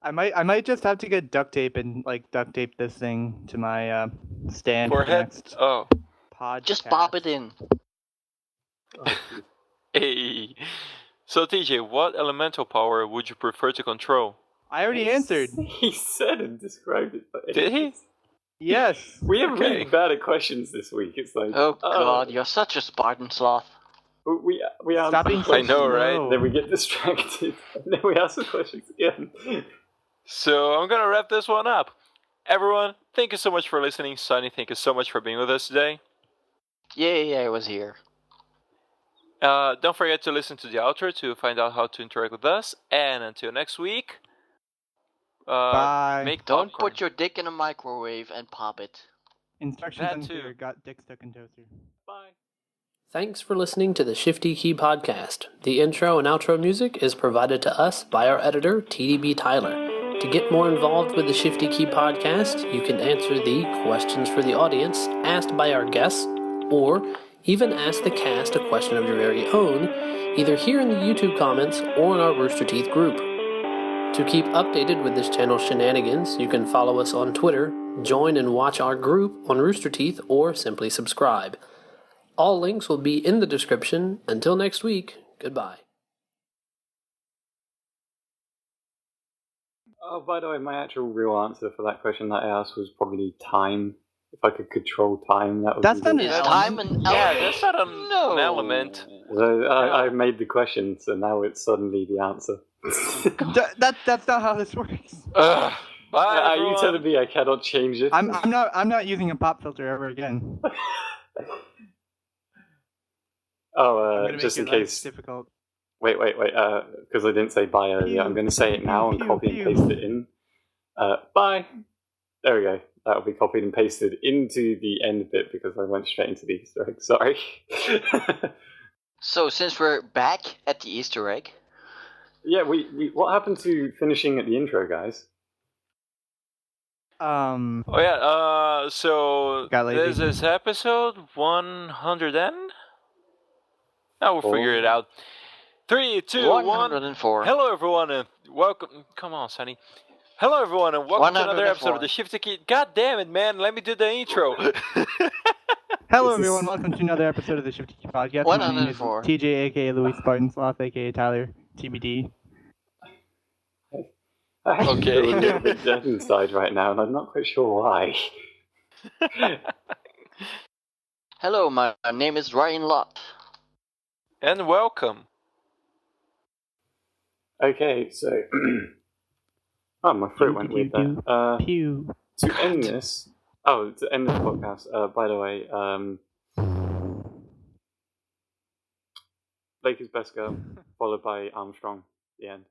I might just have to get duct tape and duct tape this thing to my stand for the Forehead? next Oh, podcast. Just pop it in. hey. So, TJ, what elemental power would you prefer to control? I already answered. He said and described it. But Did he? Yes. We are really Okay. bad at questions this week. It's like, Oh god, you're such a SpartanSloth. we answer Stop being so I know, slow. right? then we get distracted, and then we ask the questions again. So, I'm gonna wrap this one up. Everyone, thank you so much for listening. Sonny, thank you so much for being with us today. Yeah, I was here. Don't forget to listen to the outro to find out how to interact with us. And until next week, Bye. make Don't popcorn. put your dick in a microwave and pop it. Instructions That unclear. too. Got dick stuck in toaster. Bye. Thanks for listening to the Shifty Key Podcast. The intro and outro music is provided to us by our editor, TDBTyler. To get more involved with the Shifty Key Podcast, you can answer the questions for the audience asked by our guests, or even ask the cast a question of your very own, either here in the YouTube comments or in our Rooster Teeth group. To keep updated with this channel's shenanigans, you can follow us on Twitter, join and watch our group on Rooster Teeth, or simply subscribe. All links will be in the description. Until next week, goodbye. Oh, by the way, my actual real answer for that question that I asked was probably time. If I could control time, that would That's be not good. an Is element. time an element? Yeah, that's not an No. element. So I made the question, so now it's suddenly the answer. That's not how this works. Ugh. Bye, Are everyone. you telling me I cannot change it? I'm not using a pop filter ever again. Oh, I'm gonna just in make your life case. difficult. Wait, because I didn't say bye earlier. I'm going to say it now and Pew, copy and pew. paste it in. Bye. There we go. That'll be copied and pasted into the end bit because I went straight into the Easter egg. Sorry. So, since we're back at the Easter egg, Yeah, we what happened to finishing at the intro, guys? Oh yeah, so Got lazy. this is episode 100 and? Now we'll figure it out. 3, 2, 1. 104. Hello everyone and welcome. Come on, Sonny. Hello everyone and welcome to another episode of the 104. Shifty Key. God damn it, man! Let me do the intro. Hello, This is- everyone. Welcome to another episode of the Shifty Key Podcast. My name is 104. TJ, aka Louis SpartanSloth, aka Tyler, TBD. I actually Okay. feel a little bit dead inside right now, and I'm not quite sure why. Hello, my name is Ryan Lott. And welcome. Okay, so oh, my throat went weird there. Pew. To end this podcast. By the way, Lakers best girl, followed by Armstrong. The end.